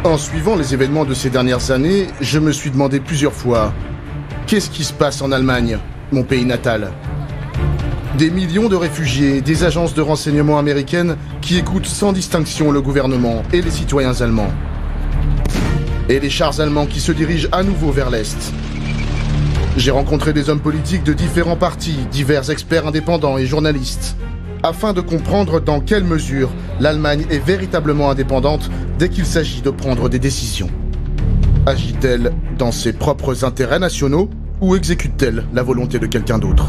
En suivant les événements de ces dernières années, je me suis demandé plusieurs fois, qu'est-ce qui se passe en Allemagne, mon pays natal ? Des millions de réfugiés, des agences de renseignement américaines qui écoutent sans distinction le gouvernement et les citoyens allemands. Et les chars allemands qui se dirigent à nouveau vers l'Est. J'ai rencontré des hommes politiques de différents partis, divers experts indépendants et journalistes, afin de comprendre dans quelle mesure l'Allemagne est véritablement indépendante dès qu'il s'agit de prendre des décisions. Agit-elle dans ses propres intérêts nationaux ou exécute-t-elle la volonté de quelqu'un d'autre ?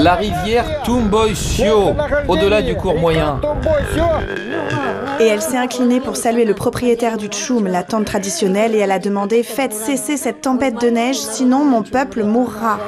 La rivière Tumboisio, au-delà du cours moyen. Et elle s'est inclinée pour saluer le propriétaire du tchoum, la tente traditionnelle, et elle a demandé « Faites cesser cette tempête de neige, sinon mon peuple mourra ».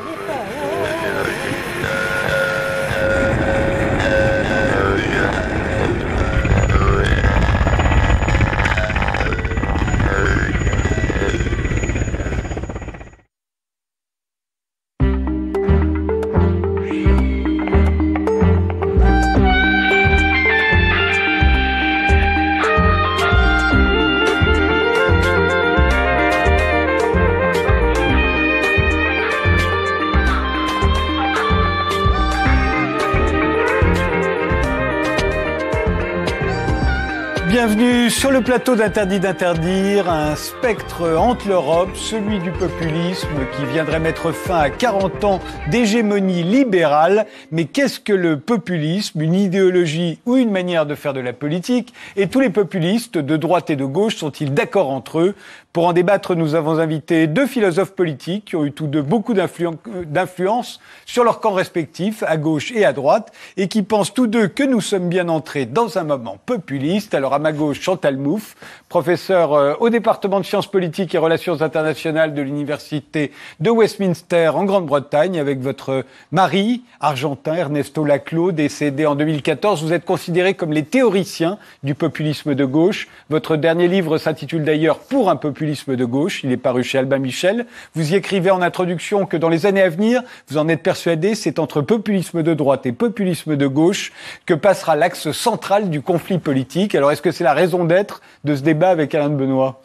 Bienvenue sur le plateau d'Interdit d'interdire, un spectre hante l'Europe, celui du populisme qui viendrait mettre fin à 40 ans d'hégémonie libérale. Mais qu'est-ce que le populisme ? Une idéologie ou une manière de faire de la politique ? Et tous les populistes, de droite et de gauche, sont-ils d'accord entre eux ? Pour en débattre, nous avons invité deux philosophes politiques qui ont eu tous deux beaucoup d'influence sur leurs camps respectifs, à gauche et à droite, et qui pensent tous deux que nous sommes bien entrés dans un moment populiste. Alors à ma gauche, Chantal Mouffe, professeur au département de sciences politiques et relations internationales de l'université de Westminster en Grande-Bretagne, avec votre mari argentin, Ernesto Laclau, décédé en 2014. Vous êtes considérés comme les théoriciens du populisme de gauche. Votre dernier livre s'intitule d'ailleurs « Pour un populisme de gauche ». Il est paru chez Albin Michel. Vous y écrivez en introduction que dans les années à venir, vous en êtes persuadé, c'est entre populisme de droite et populisme de gauche que passera l'axe central du conflit politique. Alors, est-ce que c'est la raison d'être de ce débat avec Alain de Benoît ?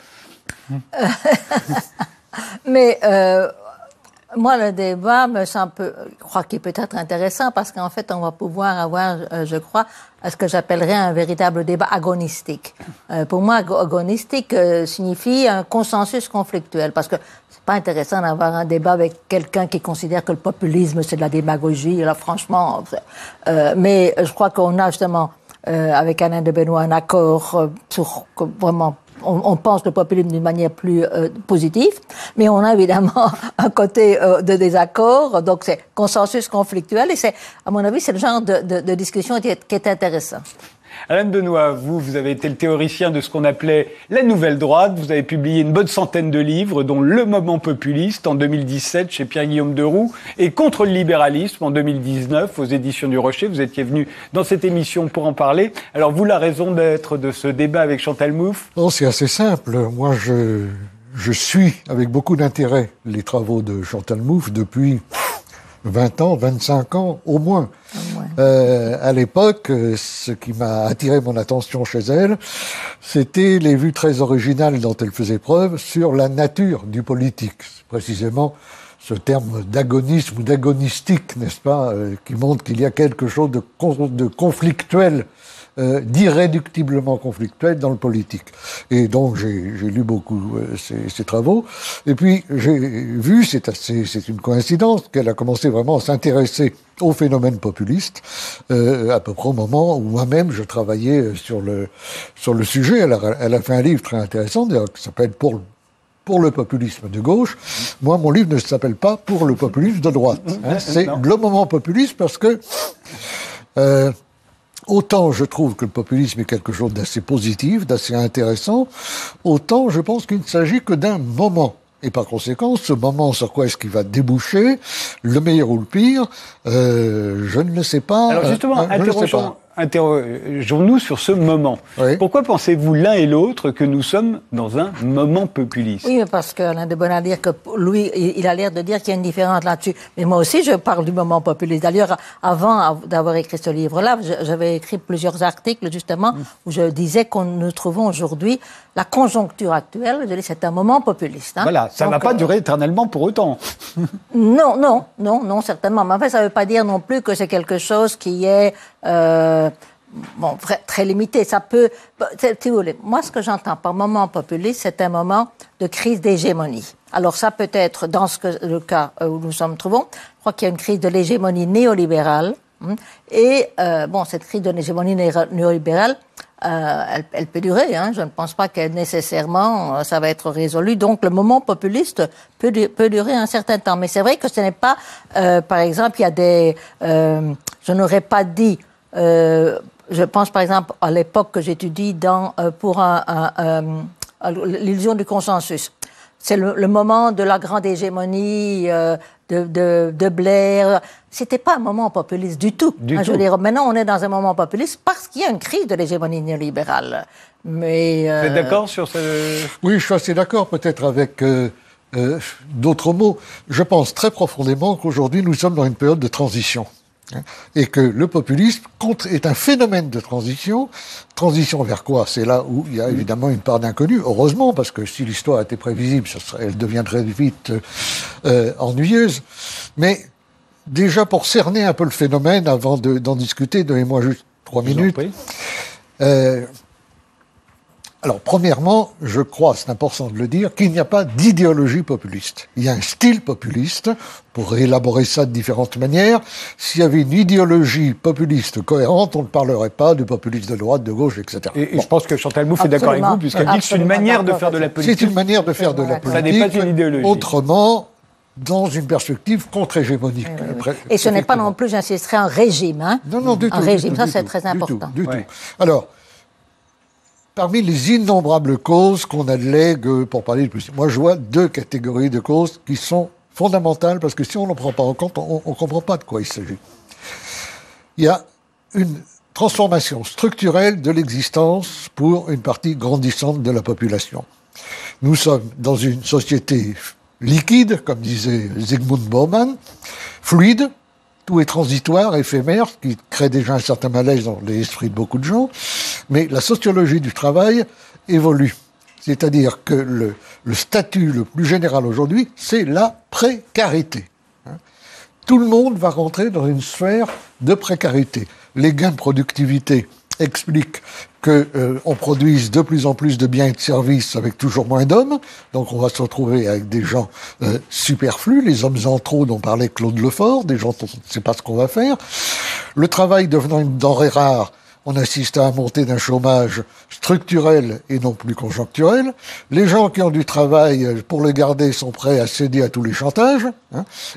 Mais moi, le débat me semble, je crois qu'il peut être intéressant parce qu'en fait, on va pouvoir avoir, je crois, ce que j'appellerais un véritable débat agonistique. Pour moi, agonistique signifie un consensus conflictuel, parce que c'est pas intéressant d'avoir un débat avec quelqu'un qui considère que le populisme c'est de la démagogie. Là, franchement, mais je crois qu'on a justement avec Alain de Benoît un accord sur vraiment. On pense le populisme d'une manière plus positive, mais on a évidemment un côté de désaccord, donc c'est consensus conflictuel, et c'est, à mon avis, c'est le genre de discussion qui est intéressant. Alain de Benoît, vous avez été le théoricien de ce qu'on appelait la nouvelle droite. Vous avez publié une bonne centaine de livres, dont Le Moment populiste en 2017 chez Pierre-Guillaume Deroux et Contre le libéralisme en 2019 aux éditions du Rocher. Vous étiez venu dans cette émission pour en parler. Alors vous, la raison d'être de ce débat avec Chantal Mouffe ? Non, c'est assez simple. Moi, je suis avec beaucoup d'intérêt les travaux de Chantal Mouffe depuis 20 ans, 25 ans au moins. À l'époque, ce qui m'a attiré mon attention chez elle, c'était les vues très originales dont elle faisait preuve sur la nature du politique. Précisément ce terme d'agonisme ou d'agonistique, n'est-ce pas, qui montre qu'il y a quelque chose de conflictuel d'irréductiblement conflictuel dans le politique. Et donc j'ai lu beaucoup ses travaux. Et puis j'ai vu, c'est une coïncidence, qu'elle a commencé vraiment à s'intéresser au phénomène populiste à peu près au moment où moi-même je travaillais sur le sujet. Elle a fait un livre très intéressant d'ailleurs, qui s'appelle pour le populisme de gauche. Moi, mon livre ne s'appelle pas Pour le populisme de droite. C'est le moment populiste parce que autant je trouve que le populisme est quelque chose d'assez positif, d'assez intéressant, autant je pense qu'il ne s'agit que d'un moment. Et par conséquent, ce moment, sur quoi est-ce qu'il va déboucher, le meilleur ou le pire, je ne le sais pas. Alors justement, interrogeons-nous sur ce moment. Oui. Pourquoi pensez-vous l'un et l'autre que nous sommes dans un moment populiste? Oui, parce qu'Alain de Bonnat dire que lui, il a l'air de dire qu'il y a une différence là-dessus. Mais moi aussi, je parle du moment populiste. D'ailleurs, avant d'avoir écrit ce livre-là, j'avais écrit plusieurs articles, justement, où je disais qu'on nous trouvons aujourd'hui, la conjoncture actuelle, je dis, c'est un moment populiste. Hein. Voilà, ça ne va pas durer éternellement pour autant. Non, certainement. Mais en fait, ça ne veut pas dire non plus que c'est quelque chose qui est... très limité. Ça peut... Si vous voulez, moi, ce que j'entends par moment populiste, c'est un moment de crise d'hégémonie. Alors ça peut être, dans le cas où nous sommes trouvons, je crois qu'il y a une crise de l'hégémonie néolibérale. Et cette crise de l'hégémonie néolibérale, elle peut durer. Hein. Je ne pense pas que nécessairement ça va être résolu. Donc le moment populiste peut durer un certain temps. Mais c'est vrai que ce n'est pas, par exemple, il y a des... je n'aurais pas dit... je pense par exemple à l'époque que j'étudie pour l'illusion du consensus. C'est le moment de la grande hégémonie de Blair. C'était pas un moment populiste du tout. Je veux dire, maintenant, on est dans un moment populiste parce qu'il y a une crise de l'hégémonie néolibérale. Mais vous êtes d'accord sur ce... Oui, je suis assez d'accord, peut-être avec d'autres mots. Je pense très profondément qu'aujourd'hui, nous sommes dans une période de transition. Et que le populisme est un phénomène de transition. Transition vers quoi? C'est là où il y a évidemment une part d'inconnu. Heureusement, parce que si l'histoire était prévisible, elle deviendrait vite ennuyeuse. Mais déjà, pour cerner un peu le phénomène, avant d'en discuter, donnez-moi juste 3 minutes. Alors, premièrement, je crois, c'est important de le dire, qu'il n'y a pas d'idéologie populiste. Il y a un style populiste, pour élaborer ça de différentes manières. S'il y avait une idéologie populiste cohérente, on ne parlerait pas de populisme de droite, de gauche, etc. Et je pense que Chantal Mouffe est d'accord avec vous, puisqu'elle dit que c'est une manière de faire de la politique. C'est une manière de faire de la politique. Ça n'est pas une idéologie. Autrement, dans une perspective contre-hégémonique. Et ce n'est pas non plus, j'insisterai, un régime. Hein. Non, du tout. Un régime, ça c'est très important. Du tout. Alors, parmi les innombrables causes qu'on allègue pour parler de plus, moi je vois 2 catégories de causes qui sont fondamentales, parce que si on ne prend pas en compte, on ne comprend pas de quoi il s'agit. Il y a une transformation structurelle de l'existence pour une partie grandissante de la population. Nous sommes dans une société liquide, comme disait Zygmunt Bauman, fluide, tout est transitoire, éphémère, ce qui crée déjà un certain malaise dans l'esprit de beaucoup de gens, mais la sociologie du travail évolue. C'est-à-dire que le statut le plus général aujourd'hui, c'est la précarité. Tout le monde va rentrer dans une sphère de précarité. Les gains de productivité expliquent qu'on produise de plus en plus de biens et de services avec toujours moins d'hommes, donc on va se retrouver avec des gens superflus, les hommes en trop dont parlait Claude Lefort, des gens dont on ne sait pas ce qu'on va faire. Le travail devenant une denrée rare, on assiste à la montée d'un chômage structurel et non plus conjoncturel. Les gens qui ont du travail pour le garder sont prêts à céder à tous les chantages.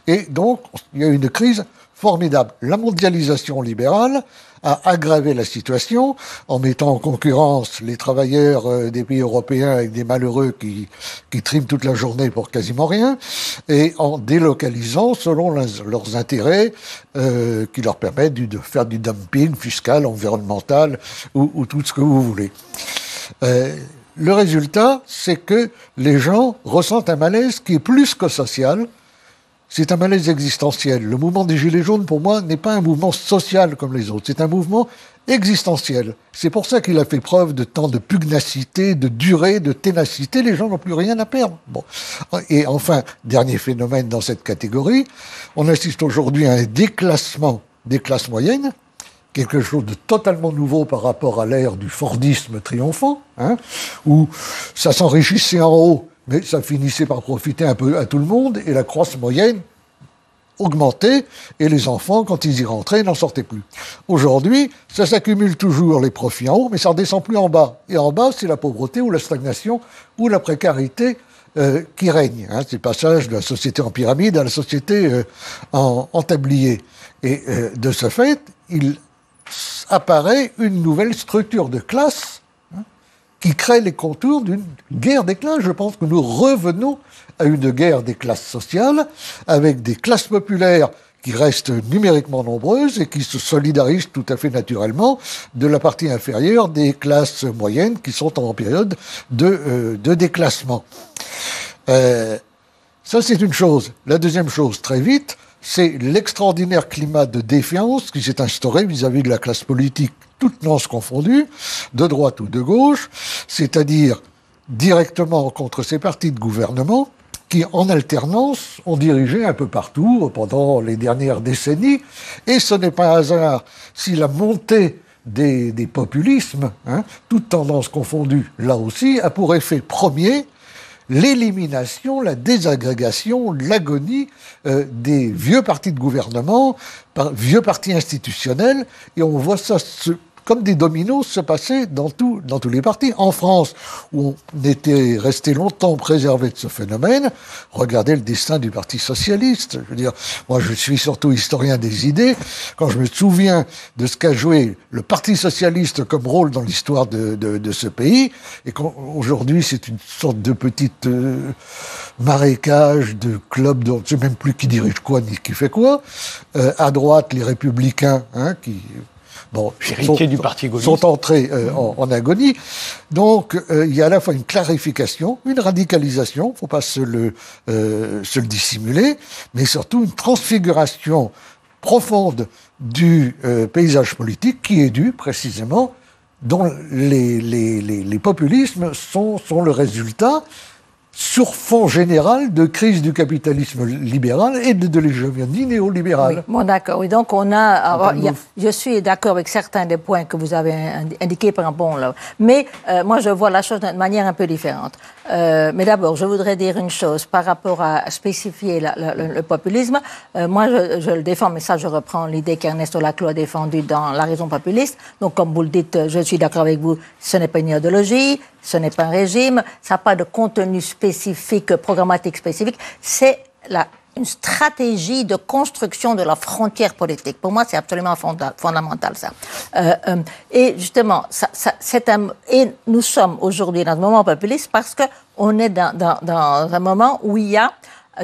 Et donc, il y a une crise formidable. La mondialisation libérale a aggravé la situation en mettant en concurrence les travailleurs des pays européens avec des malheureux qui triment toute la journée pour quasiment rien, et en délocalisant selon leurs intérêts qui leur permettent de faire du dumping fiscal, environnemental ou tout ce que vous voulez. Le résultat, c'est que les gens ressentent un malaise qui est plus que social. C'est un malaise existentiel. Le mouvement des Gilets jaunes, pour moi, n'est pas un mouvement social comme les autres. C'est un mouvement existentiel. C'est pour ça qu'il a fait preuve de tant de pugnacité, de durée, de ténacité. Les gens n'ont plus rien à perdre. Bon. Et enfin, dernier phénomène dans cette catégorie, on assiste aujourd'hui à un déclassement des classes moyennes quelque chose de totalement nouveau par rapport à l'ère du Fordisme triomphant, où ça s'enrichissait en haut, mais ça finissait par profiter un peu à tout le monde, et la crosse moyenne augmentait, et les enfants, quand ils y rentraient, n'en sortaient plus. Aujourd'hui, ça s'accumule toujours, les profits en haut, mais ça ne redescend plus en bas. Et en bas, c'est la pauvreté ou la stagnation ou la précarité qui règne. C'est le passage de la société en pyramide à la société en tablier. Et de ce fait, il apparaît une nouvelle structure de classe qui crée les contours d'une guerre des classes. Je pense que nous revenons à une guerre des classes sociales, avec des classes populaires qui restent numériquement nombreuses et qui se solidarisent tout à fait naturellement de la partie inférieure des classes moyennes qui sont en période de déclassement. Ça, c'est une chose. La deuxième chose, très vite, c'est l'extraordinaire climat de défiance qui s'est instauré vis-à-vis de la classe politique, toutes nuances confondues, de droite ou de gauche, c'est-à-dire directement contre ces partis de gouvernement qui, en alternance, ont dirigé un peu partout pendant les dernières décennies. Et ce n'est pas un hasard si la montée des populismes, toutes tendances confondues, là aussi, a pour effet premier l'élimination, la désagrégation, l'agonie des vieux partis de gouvernement, vieux partis institutionnels, et on voit ça comme des dominos se passer dans tous les partis. En France, où on était resté longtemps préservé de ce phénomène, regardez le destin du Parti socialiste. Je veux dire, moi je suis surtout historien des idées. Quand je me souviens de ce qu'a joué le Parti socialiste comme rôle dans l'histoire de ce pays, et qu'aujourd'hui c'est une sorte de petite marécage de club, je ne sais même plus qui dirige quoi ni qui fait quoi. À droite, les Républicains, qui... sont entrés en agonie. Donc, il y a à la fois une clarification, une radicalisation, il ne faut pas se le dissimuler, mais surtout une transfiguration profonde du paysage politique qui est due précisément dont les populismes sont le résultat sur fond général de crise du capitalisme libéral et de l'hégémonie néolibérale. Oui, bon, d'accord. Oui, donc on a... je suis d'accord avec certains des points que vous avez indiqués, par exemple, là. Mais moi, je vois la chose d'une manière un peu différente. Mais d'abord, je voudrais dire une chose par rapport à spécifier le populisme. Moi, je le défends, mais ça, je reprends l'idée qu'Ernesto Laclau a défendue dans La raison populiste. Donc, comme vous le dites, je suis d'accord avec vous, ce n'est pas une idéologie, ce n'est pas un régime, ça n'a pas de contenu spécifique, programmatique spécifique, c'est une stratégie de construction de la frontière politique. Pour moi, c'est absolument fondamental, ça. Et justement, et nous sommes aujourd'hui dans un moment populiste parce qu'on est dans un moment où il y a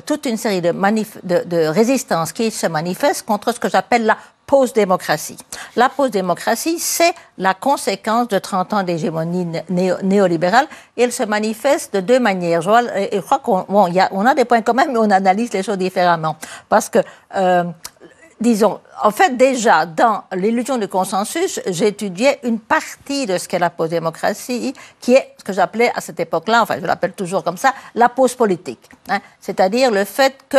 toute une série de résistances qui se manifestent contre ce que j'appelle la post-démocratie. La post-démocratie, c'est la conséquence de 30 ans d'hégémonie néolibérale et elle se manifeste de deux manières. Je crois qu'on a des points communs, mais on analyse les choses différemment. Parce que, disons, en fait, déjà, dans l'illusion du consensus, j'étudiais une partie de ce qu'est la post-démocratie, qui est ce que j'appelais à cette époque-là, enfin, je l'appelle toujours comme ça, la post-politique. C'est-à-dire le fait que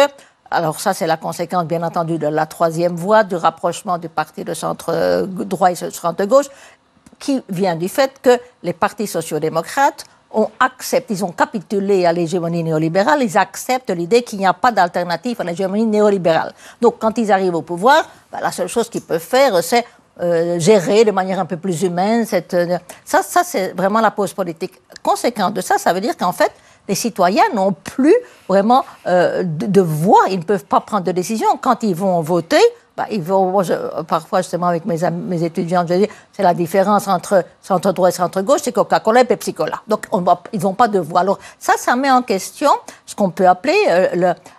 alors ça, c'est la conséquence, bien entendu, de la troisième voie, du rapprochement du parti de centre-droit et centre-gauche, qui vient du fait que les partis sociaux-démocrates ils ont capitulé à l'hégémonie néolibérale, ils acceptent l'idée qu'il n'y a pas d'alternative à l'hégémonie néolibérale. Donc, quand ils arrivent au pouvoir, la seule chose qu'ils peuvent faire, c'est gérer de manière un peu plus humaine. Ça, c'est vraiment la pause politique. Conséquence de ça, ça veut dire qu'en fait, les citoyens n'ont plus vraiment de voix, ils ne peuvent pas prendre de décision. Quand ils vont voter, parfois justement avec mes étudiants, je dis, c'est la différence entre centre-droit et centre-gauche, c'est Coca-Cola et Pepsi-Cola. Donc ils n'ont pas de voix. Alors ça met en question ce qu'on peut appeler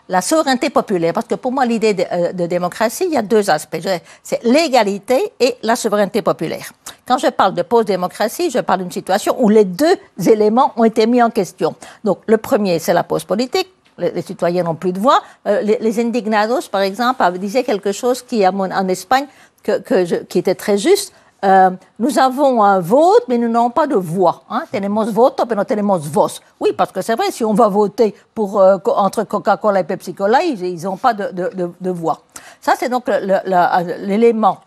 la souveraineté populaire. Parce que pour moi, l'idée de démocratie, il y a deux aspects. C'est l'égalité et la souveraineté populaire. Quand je parle de post-démocratie, je parle d'une situation où les deux éléments ont été mis en question. Donc, le premier, c'est la post-politique. Les citoyens n'ont plus de voix. Les indignados, par exemple, disaient quelque chose qui, en Espagne, qui était très juste. Nous avons un vote, mais nous n'avons pas de voix. Tenemos voto, pero no tenemos voz. Oui, parce que c'est vrai, si on va voter entre Coca-Cola et Pepsi-Cola, ils n'ont pas de voix. Ça, c'est donc l'élément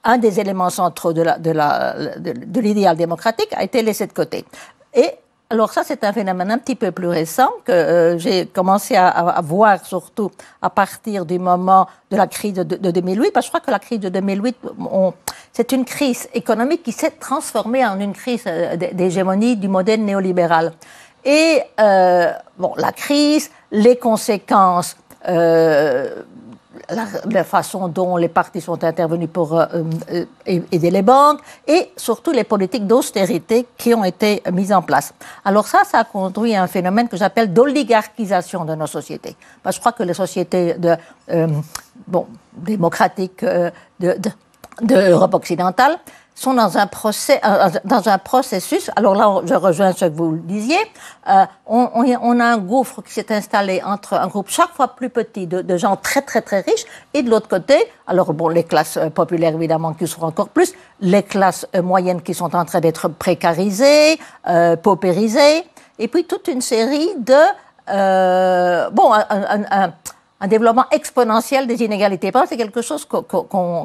un des éléments centraux de l'idéal démocratique a été laissé de côté. Et alors ça, c'est un phénomène un petit peu plus récent que j'ai commencé à voir surtout à partir du moment de la crise de 2008, parce que je crois que la crise de 2008, c'est une crise économique qui s'est transformée en une crise d'hégémonie du modèle néolibéral. Et la crise, les conséquences, la façon dont les partis sont intervenus pour aider les banques et surtout les politiques d'austérité qui ont été mises en place. Alors ça a conduit à un phénomène que j'appelle d'oligarchisation de nos sociétés. Parce que je crois que les sociétés démocratiques d'Europe occidentale sont dans un processus. Alors là, je rejoins ce que vous disiez. On a un gouffre qui s'est installé entre un groupe chaque fois plus petit de gens très très très riches et de l'autre côté, alors les classes populaires évidemment qui sont encore plus, les classes moyennes qui sont en train d'être précarisées, paupérisées, et puis toute une série de un développement exponentiel des inégalités. C'est quelque chose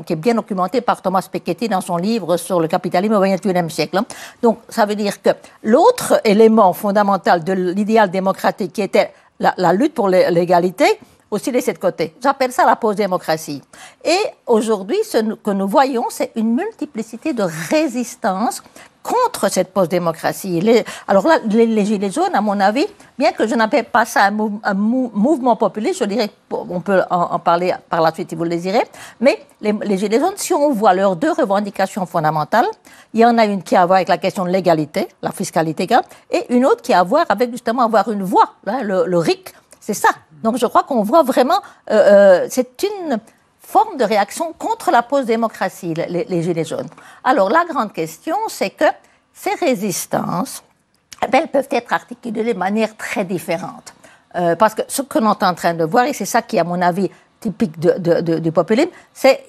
qui est bien documenté par Thomas Piketty dans son livre sur le capitalisme au XXIe siècle. Donc, ça veut dire que l'autre élément fondamental de l'idéal démocratique, qui était la lutte pour l'égalité, aussi laissé de côté. J'appelle ça la post-démocratie. Et aujourd'hui, ce que nous voyons, c'est une multiplicité de résistances contre cette post-démocratie. Alors là, les Gilets jaunes, à mon avis, bien que je n'appelle pas ça un mouvement populiste, je dirais, on peut en parler par la suite si vous le désirez, mais les Gilets jaunes, si on voit leurs deux revendications fondamentales, il y en a une qui a à voir avec la question de l'égalité, la fiscalité, et une autre qui a à voir avec justement avoir une voix, hein, le RIC, c'est ça. Donc je crois qu'on voit vraiment, c'est une forme de réaction contre la post-démocratie, les Gilets jaunes. Alors la grande question, c'est que ces résistances, elles peuvent être articulées de manière très différente. Parce que ce que l'on est en train de voir, et c'est ça qui est à mon avis typique du populisme, c'est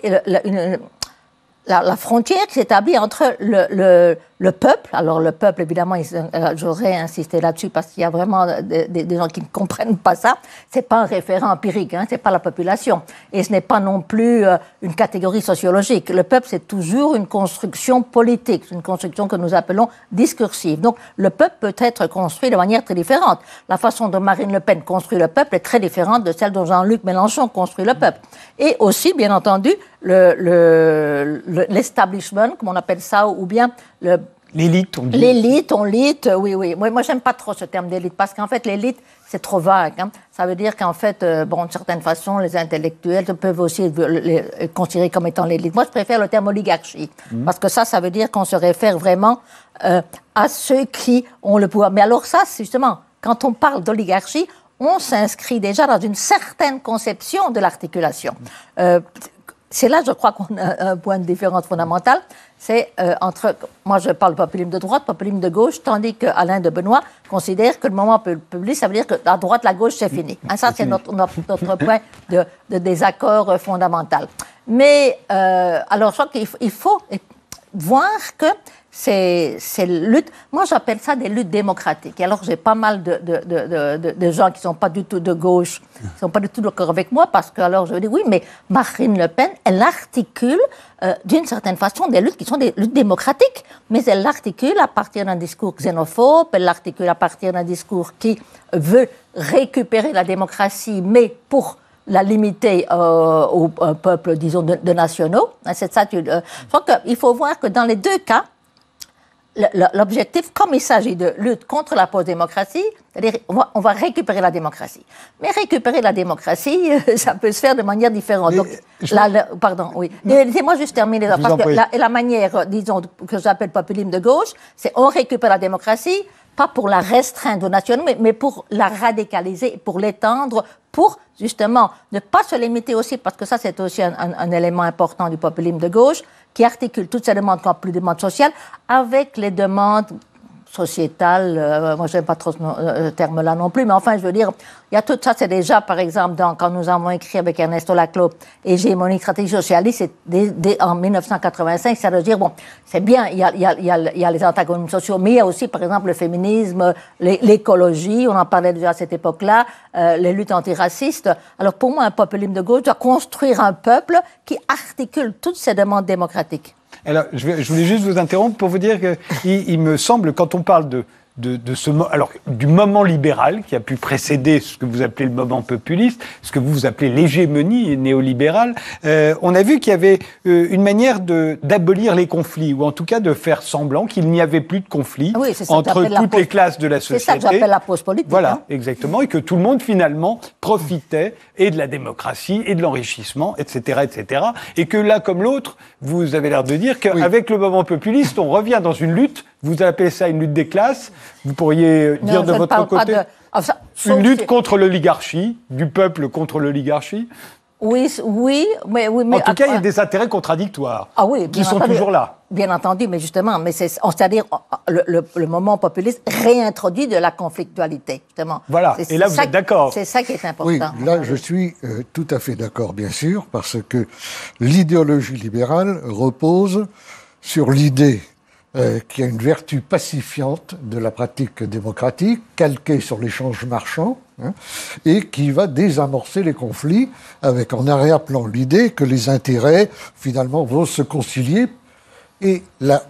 la frontière qui s'établit entre le peuple. Alors le peuple, évidemment, j'aurais insisté là-dessus parce qu'il y a vraiment des gens qui ne comprennent pas ça. C'est pas un référent empirique, hein, c'est pas la population. Et ce n'est pas non plus une catégorie sociologique. Le peuple, c'est toujours une construction politique, une construction que nous appelons discursive. Donc le peuple peut être construit de manière très différente. La façon dont Marine Le Pen construit le peuple est très différente de celle dont Jean-Luc Mélenchon construit le peuple. Et aussi, bien entendu, l'establishment, comme on appelle ça, ou bien l'élite, on dit. L'élite, oui. Moi, j'aime pas trop ce terme d'élite, parce qu'en fait, l'élite, c'est trop vague. Hein. Ça veut dire qu'en fait, d'une certaine façon, les intellectuels peuvent aussi les considérer comme étant l'élite. Moi, je préfère le terme oligarchie, parce que ça veut dire qu'on se réfère vraiment à ceux qui ont le pouvoir. Mais alors ça, c'est justement, quand on parle d'oligarchie, on s'inscrit déjà dans une certaine conception de l'articulation. C'est là, je crois, qu'on a un point de différence fondamental. C'est entre, moi je parle populisme de droite, populisme de gauche, tandis qu'Alain de Benoît considère que le moment populiste, ça veut dire que la droite, la gauche, c'est fini. Hein, ça, c'est notre point de désaccord fondamental. Mais, alors, je crois qu'il faut voir que ces luttes, moi j'appelle ça des luttes démocratiques. Et alors j'ai pas mal de gens qui sont pas du tout de gauche, qui sont pas du tout d'accord avec moi, parce que alors je dis oui, mais Marine Le Pen, elle articule d'une certaine façon des luttes qui sont des luttes démocratiques, mais elle l'articule à partir d'un discours xénophobe, elle l'articule à partir d'un discours qui veut récupérer la démocratie, mais pour la limiter au peuple, disons, de nationaux. C'est ça. Je crois qu'il faut voir que dans les deux cas, l'objectif, comme il s'agit de lutte contre la post-démocratie, c'est-à-dire on va récupérer la démocratie. Mais récupérer la démocratie, ça peut se faire de manière différente. Donc, pardon, oui. Laissez-moi juste terminer. Parce que la manière, disons, que j'appelle populisme de gauche, c'est on récupère la démocratie, pas pour la restreindre aux nationaux, mais pour la radicaliser, pour l'étendre, pour justement ne pas se limiter aussi, parce que ça c'est aussi un élément important du populisme de gauche, qui articule toutes ces demandes comme plus de demandes sociales avec les demandes sociétale, moi j'aime pas trop ce terme-là non plus, mais enfin je veux dire, il y a tout ça, c'est déjà par exemple quand nous avons écrit avec Ernesto Laclau Hégémonie stratégie socialiste, c'est en 1985, ça veut dire, bon, c'est bien, il y a les antagonismes sociaux, mais il y a aussi par exemple le féminisme, l'écologie, on en parlait déjà à cette époque-là, les luttes antiracistes. Alors pour moi, un populisme de gauche doit construire un peuple qui articule toutes ces demandes démocratiques. Alors, je voulais juste vous interrompre pour vous dire qu'il me semble, quand on parle du moment libéral qui a pu précéder ce que vous appelez le moment populiste, ce que vous appelez l'hégémonie néolibérale, on a vu qu'il y avait une manière d'abolir les conflits, ou en tout cas de faire semblant qu'il n'y avait plus de conflits entre toutes les classes de la société. C'est ça que j'appelle la pause politique. Voilà, exactement, et que tout le monde finalement profitait et de la démocratie et de l'enrichissement, etc., etc., et que l'un comme l'autre, vous avez l'air de dire qu'avec le moment populiste, on revient dans une lutte. Vous appelez ça une lutte des classes. Vous pourriez dire de votre côté une lutte contre l'oligarchie, du peuple contre l'oligarchie. Oui, mais en tout cas, il y a des intérêts contradictoires qui sont toujours là. Bien entendu, mais justement, c'est-à-dire le moment populiste réintroduit de la conflictualité, justement. Voilà. Et là, vous êtes d'accord. C'est ça qui est important. Oui, là, je suis tout à fait d'accord, bien sûr, parce que l'idéologie libérale repose sur l'idée qui a une vertu pacifiante de la pratique démocratique, calquée sur l'échange marchand, et qui va désamorcer les conflits avec en arrière-plan l'idée que les intérêts, finalement, vont se concilier. Et la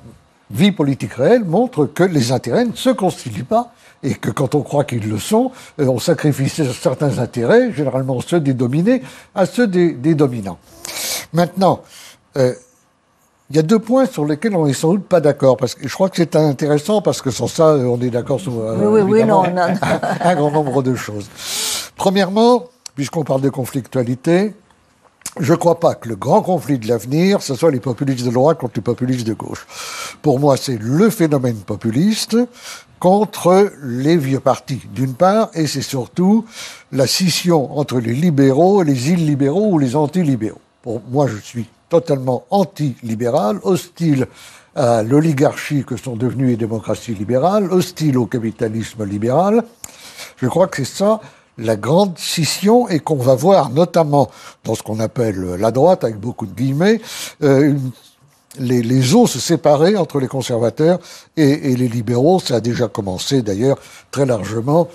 vie politique réelle montre que les intérêts ne se concilient pas, et que quand on croit qu'ils le sont, on sacrifie certains intérêts, généralement ceux des dominés, à ceux des dominants. Maintenant, il y a deux points sur lesquels on n'est sans doute pas d'accord, parce que je crois que c'est intéressant, parce que sans ça, on est d'accord sur un grand nombre de choses. Premièrement, puisqu'on parle de conflictualité, je ne crois pas que le grand conflit de l'avenir, ce soit les populistes de droite contre les populistes de gauche. Pour moi, c'est le phénomène populiste contre les vieux partis, d'une part, et c'est surtout la scission entre les libéraux et les illibéraux ou les anti-libéraux. Pour moi, je suis totalement anti-libéral, hostile à l'oligarchie que sont devenues les démocraties libérales, hostile au capitalisme libéral. Je crois que c'est ça la grande scission, et qu'on va voir notamment dans ce qu'on appelle la droite, avec beaucoup de guillemets, les eaux se séparer entre les conservateurs et les libéraux. Ça a déjà commencé d'ailleurs très largement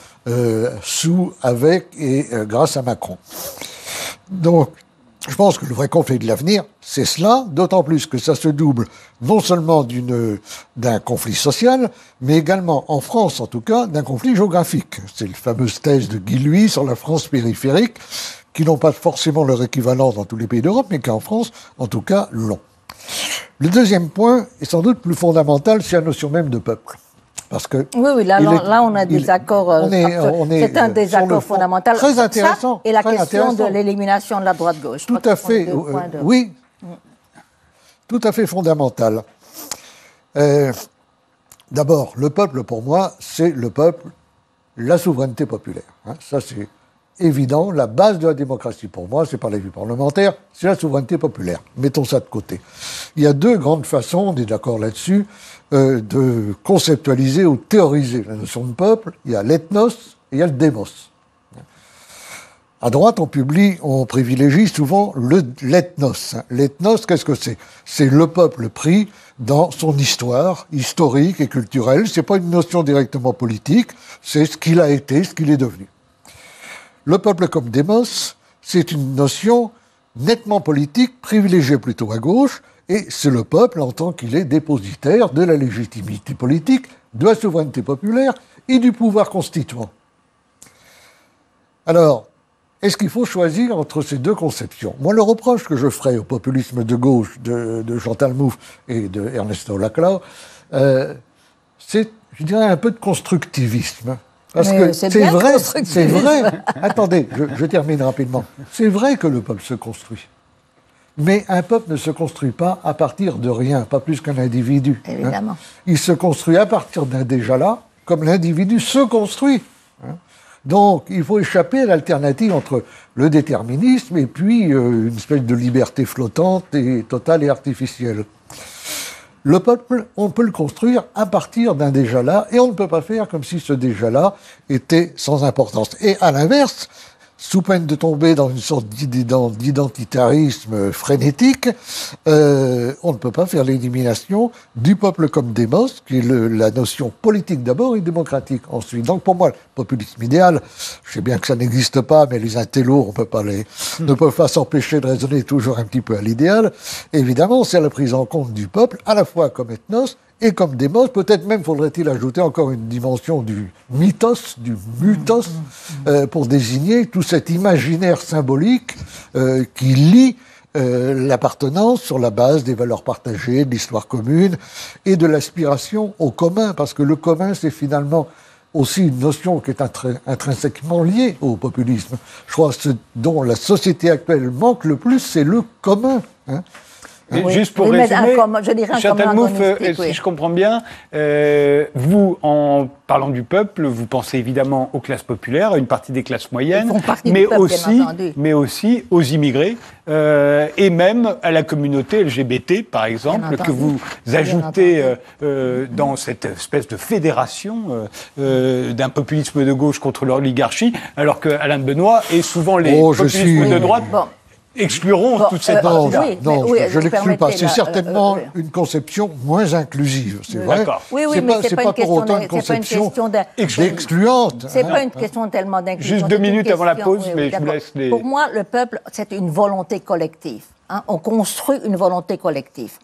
avec et grâce à Macron. Donc, je pense que le vrai conflit de l'avenir, c'est cela, d'autant plus que ça se double non seulement d'un conflit social, mais également, en France en tout cas, d'un conflit géographique. C'est la fameuse thèse de Guy Louis sur la France périphérique, qui n'ont pas forcément leur équivalent dans tous les pays d'Europe, mais qu'en France, en tout cas, l'ont. Le deuxième point est sans doute plus fondamental, c'est la notion même de peuple. Parce que là, on a des accords. C'est un désaccord fondamental. Très intéressant. Ça, et la question de l'élimination de la droite-gauche. Tout à fait. Oui. Tout à fait fondamental. D'abord, le peuple, pour moi, c'est le peuple, la souveraineté populaire. Ça, c'est évident. La base de la démocratie, pour moi, c'est pas la vie parlementaire, c'est la souveraineté populaire. Mettons ça de côté. Il y a deux grandes façons, on est d'accord là-dessus, de conceptualiser ou théoriser la notion de peuple. Il y a l'ethnos et il y a le démos. À droite, on privilégie souvent l'ethnos. L'ethnos, qu'est-ce que c'est? C'est le peuple pris dans son histoire historique et culturelle. C'est pas une notion directement politique, c'est ce qu'il a été, ce qu'il est devenu. Le peuple comme démos, c'est une notion nettement politique, privilégiée plutôt à gauche, et c'est le peuple en tant qu'il est dépositaire de la légitimité politique, de la souveraineté populaire et du pouvoir constituant. Alors, est-ce qu'il faut choisir entre ces deux conceptions? Moi, le reproche que je ferai au populisme de gauche de Chantal Mouffe et de Ernesto Laclau, c'est, je dirais, un peu de constructivisme. Parce que c'est vrai. Attendez, je termine rapidement. C'est vrai que le peuple se construit. Mais un peuple ne se construit pas à partir de rien, pas plus qu'un individu. Évidemment. Il se construit à partir d'un déjà là, comme l'individu se construit. Donc, il faut échapper à l'alternative entre le déterminisme et puis une espèce de liberté flottante et totale et artificielle. Le peuple, on peut le construire à partir d'un déjà-là, et on ne peut pas faire comme si ce déjà-là était sans importance. Et à l'inverse, sous peine de tomber dans une sorte d'identitarisme frénétique, on ne peut pas faire l'élimination du peuple comme démos, qui est la notion politique d'abord et démocratique ensuite. Donc pour moi, le populisme idéal, je sais bien que ça n'existe pas, mais les intellos, ne peuvent pas s'empêcher de raisonner toujours un petit peu à l'idéal. Évidemment, c'est la prise en compte du peuple, à la fois comme ethnos, et comme démos, peut-être même faudrait-il ajouter encore une dimension du mythos, du mutos, pour désigner tout cet imaginaire symbolique qui lie l'appartenance sur la base des valeurs partagées, de l'histoire commune et de l'aspiration au commun, parce que le commun, c'est finalement aussi une notion qui est intrinsèquement liée au populisme. Je crois que ce dont la société actuelle manque le plus, c'est le commun, hein. Oui. Juste pour résumer, Chantal Mouffe, si je comprends bien, vous, en parlant du peuple, vous pensez évidemment aux classes populaires, à une partie des classes moyennes, mais aussi aux immigrés, et même à la communauté LGBT, par exemple, que vous ajoutez dans cette espèce de fédération d'un populisme de gauche contre l'oligarchie, alors que Alain de Benoît et souvent les populismes de droite... excluront toute cette partie-là. Non, je l'exclus pas. C'est certainement une conception moins inclusive, c'est vrai. Oui, mais c'est pas pour autant une conception excluante. C'est pas une question tellement d'inclusion. Juste 2 minutes avant la pause, mais je vous laisse les... Pour moi, le peuple, c'est une volonté collective. Hein, on construit une volonté collective.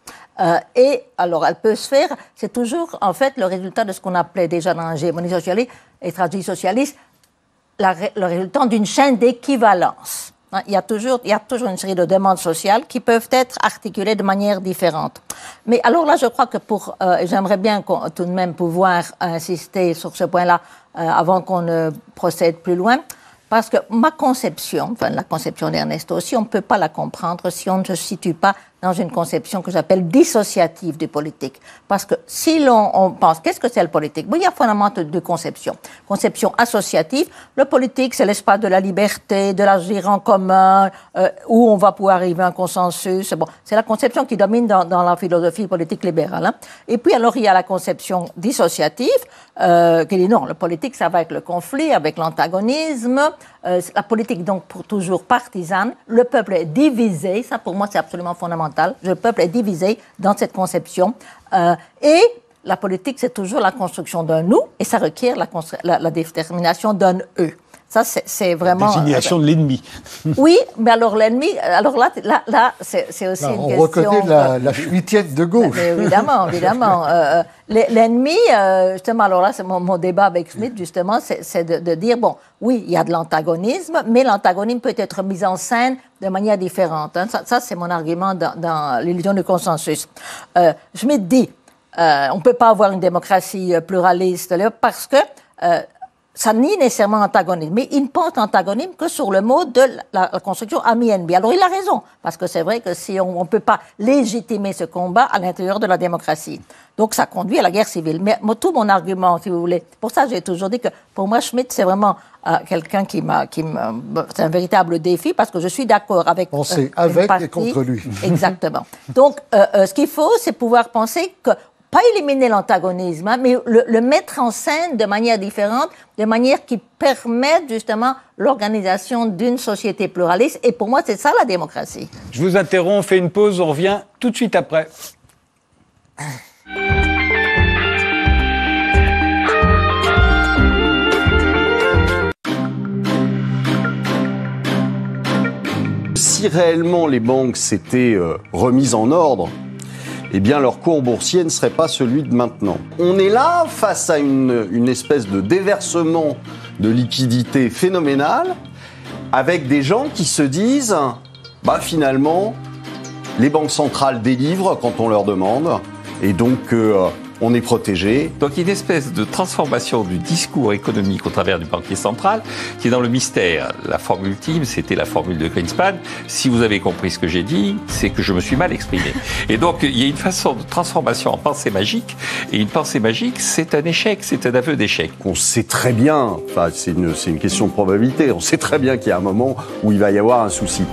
Et alors, elle peut se faire, c'est toujours, en fait, le résultat de ce qu'on appelait déjà dans l'hégémonie socialiste et tragédie socialiste, le résultat d'une chaîne d'équivalence. Il y a toujours une série de demandes sociales qui peuvent être articulées de manière différente. Mais alors là, je crois que j'aimerais bien tout de même pouvoir insister sur ce point-là avant qu'on ne procède plus loin. Parce que ma conception, enfin la conception d'Ernesto aussi, on ne peut pas la comprendre si on ne se situe pas dans une conception que j'appelle dissociative du politique. Parce que si on pense, qu'est-ce que c'est le politique? Bon, il y a fondamentalement deux conceptions. Conception associative, le politique, c'est l'espace de la liberté, de l'agir en commun, où on va pouvoir arriver à un consensus. Bon, c'est la conception qui domine dans la philosophie politique libérale. Hein. Et puis alors, il y a la conception dissociative, qui dit non, le politique, ça va avec le conflit, avec l'antagonisme. La politique, donc, pour toujours partisane. Le peuple est divisé. Ça, pour moi, c'est absolument fondamental. Le peuple est divisé dans cette conception. Et la politique, c'est toujours la construction d'un nous, et ça requiert la détermination d'un eux. Ça, c'est vraiment... Désignation de l'ennemi. Oui, mais alors l'ennemi... Alors là c'est aussi une question... On reconnaît la schmittienne de gauche. Évidemment. L'ennemi, justement, alors là, c'est mon débat avec Schmitt, justement, c'est de dire, bon, oui, il y a de l'antagonisme, mais l'antagonisme peut être mis en scène de manière différente. Hein. Ça, c'est mon argument dans l'illusion du consensus. Schmitt dit, on ne peut pas avoir une démocratie pluraliste là, parce que... ça nie nécessairement l'antagonisme, mais il ne pense l'antagonisme que sur le mot de la construction ami-ennemi. Alors il a raison, parce que c'est vrai que si on ne peut pas légitimer ce combat à l'intérieur de la démocratie. Donc ça conduit à la guerre civile. Mais tout mon argument, si vous voulez, pour ça j'ai toujours dit que pour moi Schmitt c'est vraiment quelqu'un c'est un véritable défi, parce que je suis d'accord avec penser avec et contre lui. Exactement. Donc ce qu'il faut, c'est pouvoir penser que pas éliminer l'antagonisme, hein, mais le mettre en scène de manière différente, de manière qui permette justement l'organisation d'une société pluraliste. Et pour moi, c'est ça la démocratie. Je vous interromps, on fait une pause, on revient tout de suite après. Si réellement les banques s'étaient remises en ordre, eh bien leur cours boursier ne serait pas celui de maintenant. On est là face à une espèce de déversement de liquidités phénoménal, avec des gens qui se disent, finalement, les banques centrales délivrent quand on leur demande, et donc on est protégé. Donc il y a une espèce de transformation du discours économique au travers du banquier central qui est dans le mystère. La formule ultime, c'était la formule de Greenspan. Si vous avez compris ce que j'ai dit, c'est que je me suis mal exprimé. Et donc il y a une façon de transformation en pensée magique, et une pensée magique, c'est un échec, c'est un aveu d'échec. On sait très bien, c'est une question de probabilité, on sait très bien qu'il y a un moment où il va y avoir un souci.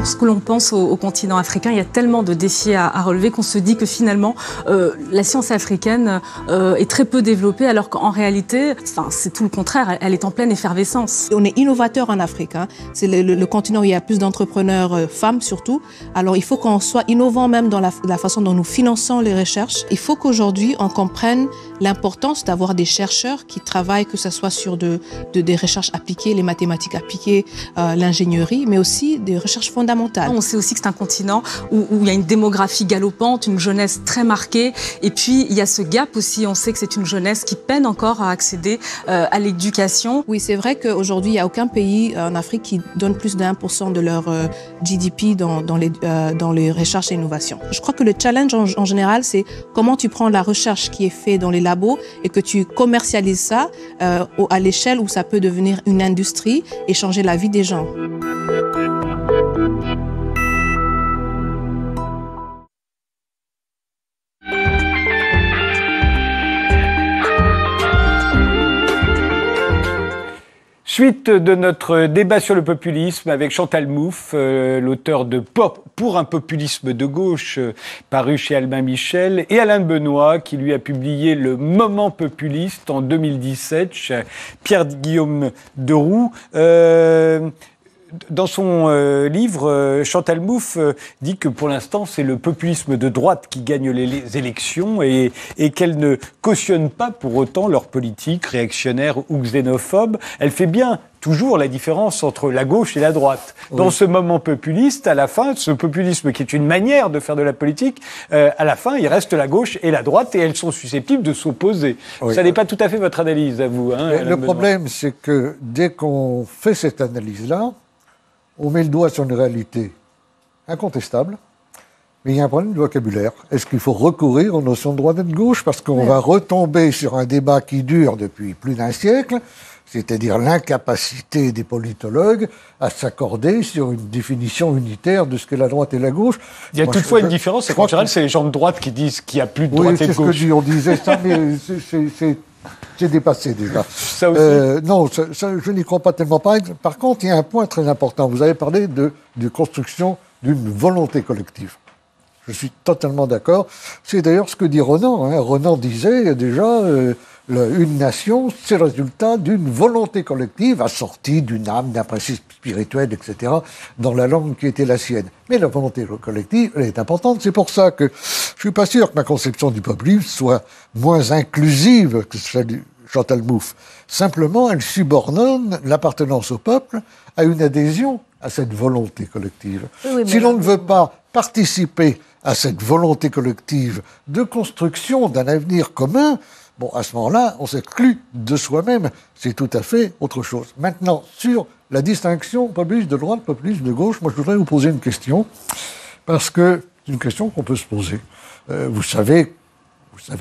lorsque l'on pense au continent africain, il y a tellement de défis à relever qu'on se dit que finalement, la science africaine est très peu développée, alors qu'en réalité, c'est tout le contraire, elle est en pleine effervescence. On est innovateur en Afrique, hein. C'est le continent où il y a plus d'entrepreneurs femmes surtout. Alors il faut qu'on soit innovant même dans la façon dont nous finançons les recherches. Il faut qu'aujourd'hui on comprenne l'importance d'avoir des chercheurs qui travaillent, que ce soit sur des recherches appliquées, les mathématiques appliquées, l'ingénierie, mais aussi des recherches fondamentales. On sait aussi que c'est un continent où il y a une démographie galopante, une jeunesse très marquée, et puis il y a ce gap aussi, on sait que c'est une jeunesse qui peine encore à accéder à l'éducation. Oui, c'est vrai qu'aujourd'hui, il n'y a aucun pays en Afrique qui donne plus de 1% de leur GDP dans les recherches et innovations. Je crois que le challenge en général, c'est comment tu prends la recherche qui est faite dans les labos et que tu commercialises ça à l'échelle où ça peut devenir une industrie et changer la vie des gens. Suite de notre débat sur le populisme avec Chantal Mouffe, l'auteur de Pop pour un populisme de gauche, paru chez Albin Michel, et Alain Benoît, qui lui a publié Le Moment populiste en 2017 chez Pierre-Guillaume Deroux. Dans son livre, Chantal Mouffe dit que pour l'instant, c'est le populisme de droite qui gagne les élections et qu'elle ne cautionne pas pour autant leur politique réactionnaire ou xénophobe. Elle fait bien toujours la différence entre la gauche et la droite. Oui. Dans ce moment populiste, à la fin, ce populisme qui est une manière de faire de la politique, à la fin, il reste la gauche et la droite et elles sont susceptibles de s'opposer. Oui. Ça n'est pas tout à fait votre analyse à vous. Hein, le problème, c'est que dès qu'on fait cette analyse-là, on met le doigt sur une réalité incontestable, mais il y a un problème de vocabulaire. Est-ce qu'il faut recourir aux notions de droite et de gauche? Parce qu'on va retomber sur un débat qui dure depuis plus d'un siècle, c'est-à-dire l'incapacité des politologues à s'accorder sur une définition unitaire de ce qu'est la droite et la gauche. Il y a toutefois une différence, c'est qu'en général, c'est les gens de droite qui disent qu'il n'y a plus de droite et de gauche. Oui, c'est ce que on disait ça, mais c'est dépassé déjà. Ça aussi. Non, je n'y crois pas tellement. Par contre, il y a un point très important. Vous avez parlé de construction d'une volonté collective. Je suis totalement d'accord. C'est d'ailleurs ce que dit Renan. Hein. Renan disait déjà, une nation, c'est le résultat d'une volonté collective assortie d'une âme, d'un principe spirituel, etc., dans la langue qui était la sienne. Mais la volonté collective, elle est importante. C'est pour ça que je suis pas sûr que ma conception du populisme soit moins inclusive que celle de Chantal Mouffe. Simplement, elle subordonne l'appartenance au peuple à une adhésion à cette volonté collective. Oui, si l'on ne veut pas participer à cette volonté collective de construction d'un avenir commun, bon, à ce moment-là, on s'exclut de soi-même. C'est tout à fait autre chose. Maintenant, sur la distinction populisme de droite, populisme de gauche, moi, je voudrais vous poser une question, parce que c'est une question qu'on peut se poser. Vous savez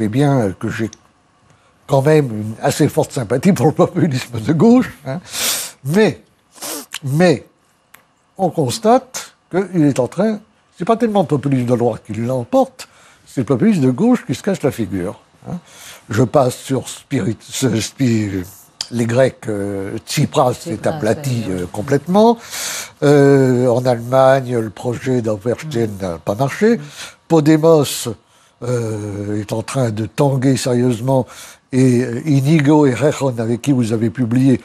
bien que j'ai quand même une assez forte sympathie pour le populisme de gauche, hein, mais on constate qu'il est en train, c'est pas tellement le populisme de droite qui l'emporte, c'est le populisme de gauche qui se cache la figure. Hein. Je passe sur les Grecs, Tsipras s'est aplati complètement. En Allemagne, le projet d'Auverstein n'a pas marché. Podemos est en train de tanguer sérieusement. Et Inigo Errejón, avec qui vous avez publié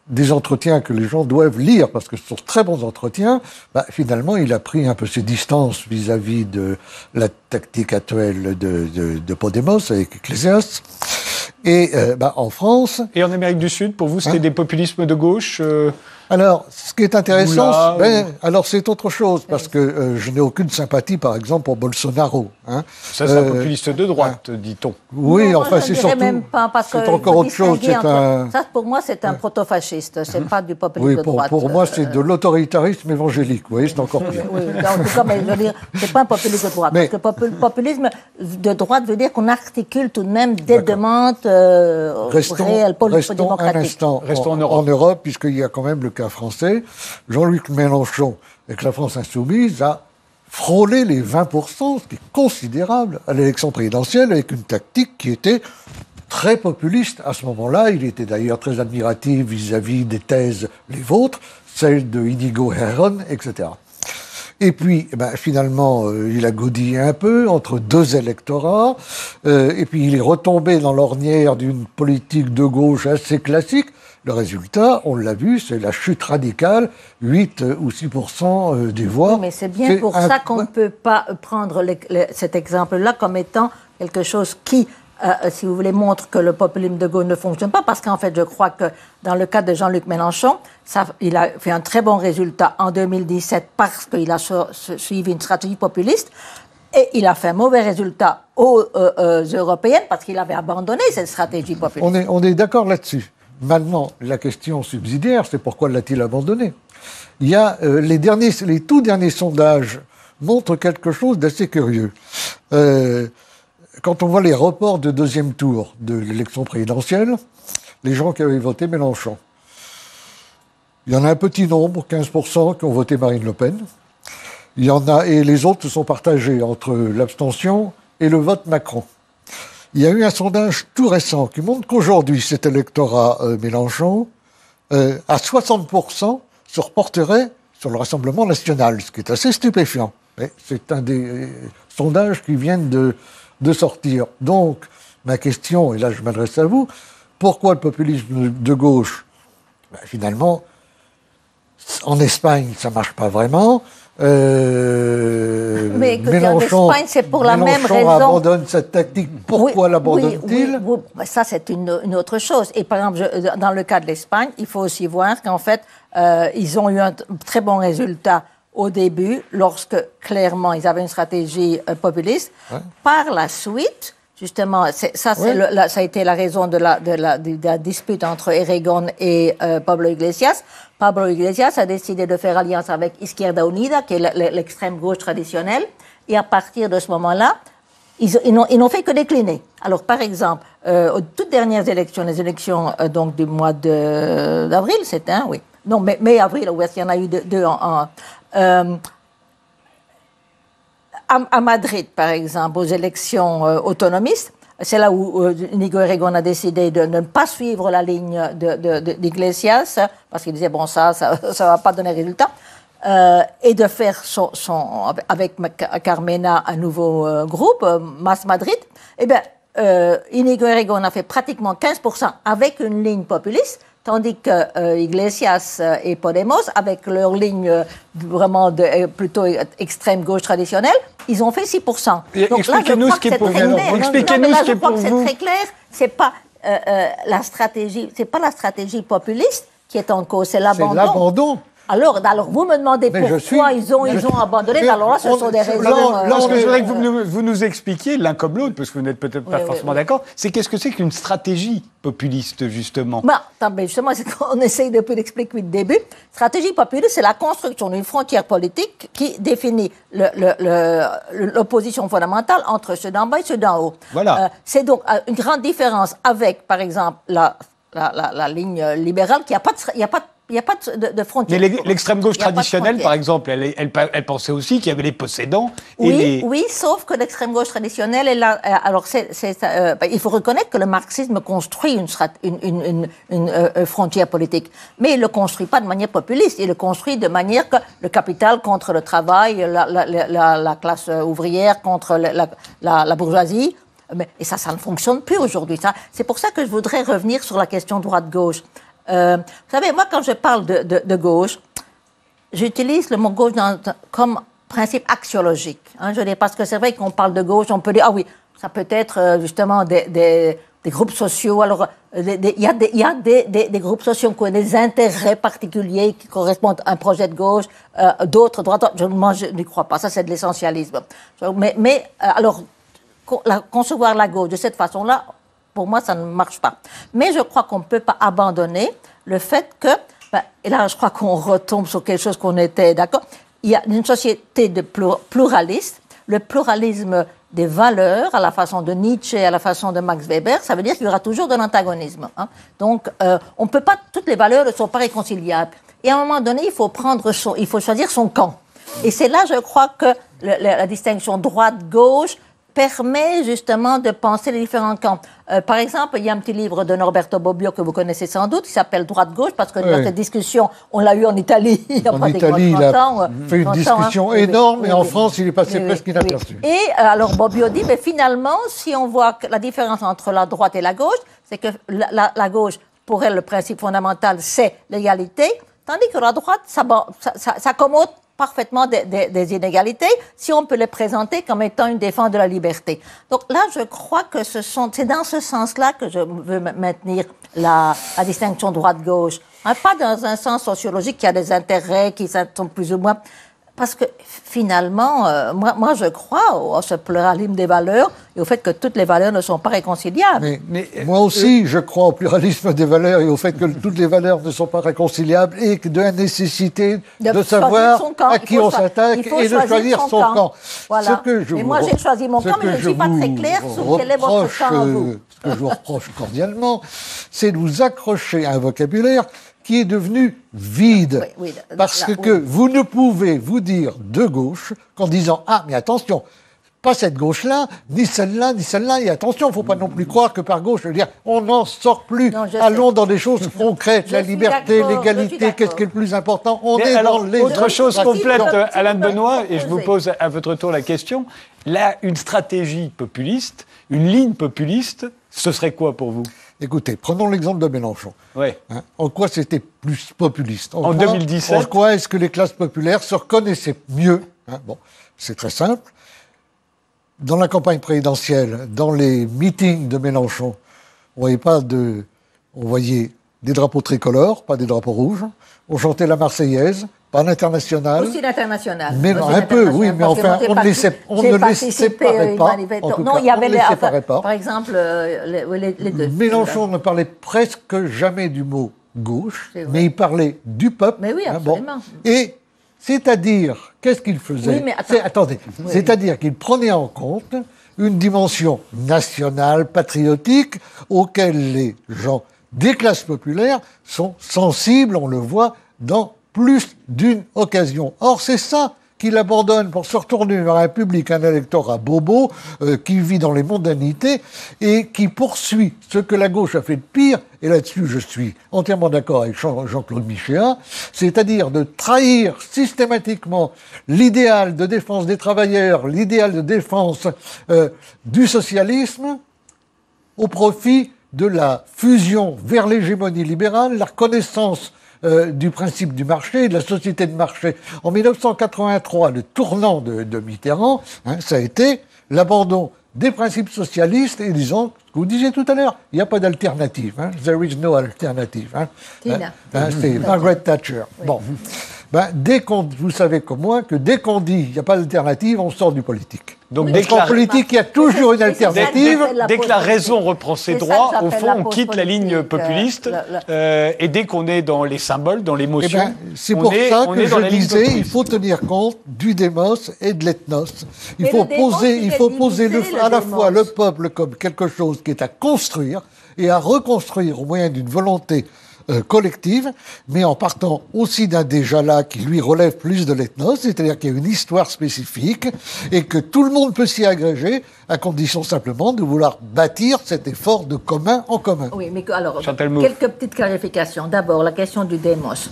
des entretiens que les gens doivent lire, parce que ce sont très bons entretiens, finalement, il a pris un peu ses distances vis-à-vis de la tactique actuelle de Podemos avec Ecclésias. Et en France... Et en Amérique du Sud, pour vous, c'était des populismes de gauche Alors, ce qui est intéressant, alors c'est autre chose, parce que je n'ai aucune sympathie, par exemple, pour Bolsonaro. Hein. Ça, c'est un populiste de droite, dit-on. Oui, non, enfin, c'est surtout... Même pas, parce c'est que encore autre chose. Ça, pour moi, c'est un proto-fasciste, c'est pas du populisme de droite. Pour moi, c'est de l'autoritarisme évangélique, vous voyez, c'est encore pire. Oui, en tout cas, mais je veux dire, c'est pas un populisme de droite, parce que le populisme de droite veut dire qu'on articule tout de même des demandes réelles, restons un instant en Europe, puisqu'il y a quand même le cas français. Jean-Luc Mélenchon, avec la France insoumise, a frôlé les 20%, ce qui est considérable, à l'élection présidentielle, avec une tactique qui était très populiste. À ce moment-là, il était d'ailleurs très admiratif vis-à-vis des thèses les vôtres, celles de Inigo Errejón, etc. Et puis, finalement, il a godillé un peu entre deux électorats. Et puis, il est retombé dans l'ornière d'une politique de gauche assez classique. Le résultat, on l'a vu, c'est la chute radicale, 8 ou 6% des voix. Oui, mais c'est bien pour ça qu'on ne peut pas prendre cet exemple-là comme étant quelque chose qui, si vous voulez, montre que le populisme de gauche ne fonctionne pas, parce qu'en fait, je crois que dans le cas de Jean-Luc Mélenchon, il a fait un très bon résultat en 2017 parce qu'il a suivi une stratégie populiste, et il a fait un mauvais résultat aux européennes parce qu'il avait abandonné cette stratégie populiste. On est d'accord là-dessus. Maintenant, la question subsidiaire, c'est pourquoi l'a-t-il abandonné? Il y a les tout derniers sondages montrent quelque chose d'assez curieux. Quand on voit les reports de deuxième tour de l'élection présidentielle, les gens qui avaient voté Mélenchon, il y en a un petit nombre, 15%, qui ont voté Marine Le Pen. Il y en a, et les autres se sont partagés entre l'abstention et le vote Macron. Il y a eu un sondage tout récent qui montre qu'aujourd'hui, cet électorat Mélenchon, à 60%, se reporterait sur le Rassemblement national, ce qui est assez stupéfiant. Mais c'est un des sondages qui viennent de sortir. Donc, ma question, et là je m'adresse à vous, pourquoi le populisme de gauche? Finalement, en Espagne, ça ne marche pas vraiment. Mais Mélenchon, en Espagne, c'est pour la même raison. Abandonne cette tactique. Pourquoi l'abandonne-t-il? Oui, ça, c'est une autre chose. Et par exemple, dans le cas de l'Espagne, il faut aussi voir qu'en fait, ils ont eu un très bon résultat au début, lorsque clairement ils avaient une stratégie populiste. Ouais. Par la suite, justement, ça a été la raison de la dispute entre Errejón et Pablo Iglesias. Pablo Iglesias a décidé de faire alliance avec Izquierda Unida, qui est l'extrême gauche traditionnelle, et à partir de ce moment-là, ils n'ont fait que décliner. Alors, par exemple, aux toutes dernières élections, les élections donc du mois d'avril, c'était oui. Non, mai-avril, où il y en a eu deux à Madrid, par exemple, aux élections autonomistes, c'est là où Íñigo Errejón a décidé de ne pas suivre la ligne d'Iglesias, parce qu'il disait, bon, ça va pas donner résultat, et de faire avec Carmena un nouveau groupe, Mas Madrid. Eh bien, Íñigo Errejón a fait pratiquement 15% avec une ligne populiste, tandis que Iglesias et Podemos, avec leur ligne vraiment plutôt extrême gauche traditionnelle, ils ont fait 6%. Expliquez-nous ce qui est pour vous. Expliquez-nous ce qui est pour vous. C'est très clair, c'est pas la stratégie populiste qui est en cause, c'est l'abandon. C'est l'abandon. Alors, vous me demandez pourquoi ils ont abandonné. Alors là, ce sont des raisons. Ce que je voudrais que vous nous expliquiez, l'un comme l'autre, parce que vous n'êtes peut-être pas forcément d'accord, c'est qu'est-ce que c'est qu'une stratégie populiste, justement? Justement, c'est qu'on essaye depuis d'expliquer depuis le début. Stratégie populiste, c'est la construction d'une frontière politique qui définit l'opposition fondamentale entre ceux d'en bas et ceux d'en haut. Voilà. C'est donc une grande différence avec, par exemple, la ligne libérale, qui il n'y a pas de frontière. Mais l'extrême gauche traditionnelle, par exemple, elle pensait aussi qu'il y avait les possédants. Oui, sauf que l'extrême gauche traditionnelle est là. Alors, il faut reconnaître que le marxisme construit une frontière politique, mais il ne le construit pas de manière populiste. Il le construit de manière que le capital contre le travail, la classe ouvrière contre la bourgeoisie. Et ça ne fonctionne plus aujourd'hui. C'est pour ça que je voudrais revenir sur la question droite-gauche. Vous savez, moi, quand je parle de gauche, j'utilise le mot gauche comme principe axiologique. Je veux dire, parce que c'est vrai qu'on parle de gauche, on peut dire, ah oui, ça peut être justement des groupes sociaux. Alors, il y a des groupes sociaux qui ont des intérêts particuliers qui correspondent à un projet de gauche, d'autres droite. Je n'y crois pas. Ça, c'est de l'essentialisme. Alors, concevoir la gauche de cette façon-là, pour moi, ça ne marche pas. Mais je crois qu'on ne peut pas abandonner le fait que, et là, je crois qu'on retombe sur quelque chose qu'on était d'accord, il y a une société de pluraliste, le pluralisme des valeurs, à la façon de Nietzsche, à la façon de Max Weber, ça veut dire qu'il y aura toujours de l'antagonisme. Donc, on ne peut pas, toutes les valeurs ne sont pas réconciliables. Et à un moment donné, il faut choisir son camp. Et c'est là, je crois, que la distinction droite-gauche permet justement de penser les différents camps. Par exemple, il y a un petit livre de Norberto Bobbio que vous connaissez sans doute, qui s'appelle Droite-Gauche, parce que dans cette discussion, on l'a eu en Italie il y a pratiquement 30 ans. Il a fait une discussion énorme, et en France, il est passé presque inaperçu. Et alors Bobbio dit, mais finalement, si on voit que la différence entre la droite et la gauche, c'est que la gauche, pour elle, le principe fondamental, c'est l'égalité, tandis que la droite, ça accommode parfaitement des inégalités, si on peut les présenter comme étant une défense de la liberté. Donc là, je crois que c'est dans ce sens-là que je veux maintenir la distinction droite-gauche. Hein, pas dans un sens sociologique qui a des intérêts qui sont plus ou moins... Parce que finalement, moi je crois à ce pluralisme des valeurs et au fait que toutes les valeurs ne sont pas réconciliables. Mais moi aussi, je crois au pluralisme des valeurs et au fait que toutes les valeurs ne sont pas réconciliables et de la nécessité de savoir à qui on s'attaque et de choisir son camp. Voilà. Et moi j'ai choisi mon camp, mais je ne suis pas très claire sur quel est votre camp à vous. Ce que je vous reproche cordialement, c'est de vous accrocher à un vocabulaire qui est devenu vide. Parce que vous ne pouvez vous dire de gauche qu'en disant « Ah, mais attention, pas cette gauche-là, ni celle-là, ni celle-là, et attention, il ne faut pas non plus croire que par gauche, je veux dire, on n'en sort plus. Allons dans des choses concrètes, la liberté, l'égalité, qu'est-ce qui est le plus important? On est dans les autre chose complète, Alain de Benoît, et je vous pose à votre tour la question. Là, une stratégie populiste, une ligne populiste, ce serait quoi pour vous? Écoutez, prenons l'exemple de Mélenchon. Ouais. Hein, en quoi c'était plus populiste? En 2017. En quoi est-ce que les classes populaires se reconnaissaient mieux? Bon, c'est très simple. Dans la campagne présidentielle, dans les meetings de Mélenchon, on voyait des drapeaux tricolores, pas des drapeaux rouges. On chantait la Marseillaise, pas l'international. Aussi l'international. Mais non, un peu, oui, mais enfin, on ne les séparait pas. Non, il y avait par exemple, les deux. Mélenchon ne parlait presque jamais du mot gauche, mais il parlait du peuple. Mais oui, absolument. Et c'est-à-dire, qu'est-ce qu'il faisait? Oui, mais attendez, c'est-à-dire qu'il prenait en compte une dimension nationale, patriotique, auquel les gens des classes populaires sont sensibles, on le voit, dans plus d'une occasion. Or, c'est ça qu'il abandonne pour se retourner vers un public, un électorat bobo, qui vit dans les mondanités et qui poursuit ce que la gauche a fait de pire, et là-dessus je suis entièrement d'accord avec Jean-Claude Michéa, c'est-à-dire de trahir systématiquement l'idéal de défense des travailleurs, l'idéal de défense du socialisme au profit de la fusion vers l'hégémonie libérale, la reconnaissance du principe du marché, de la société de marché. En 1983, le tournant de Mitterrand, ça a été l'abandon des principes socialistes et disons, ce que vous disiez tout à l'heure, il n'y a pas d'alternative. There is no alternative. C'est Margaret Thatcher. Bon. Vous savez comme moi que dès qu'on dit il n'y a pas d'alternative, on sort du politique. Donc en politique, il y a toujours une alternative. Dès que la raison reprend ses droits, au fond, on quitte la ligne populiste. Et dès qu'on est dans les symboles, dans l'émotion, c'est pour ça que je disais, il faut tenir compte du démos et de l'ethnos. Il faut poser à la fois le peuple comme quelque chose qui est à construire et à reconstruire au moyen d'une volonté collective, mais en partant aussi d'un déjà là qui lui relève plus de l'ethnos, c'est-à-dire qu'il y a une histoire spécifique et que tout le monde peut s'y agréger à condition simplement de vouloir bâtir cet effort de commun en commun. Oui, mais alors, quelques petites clarifications. D'abord, la question du démos.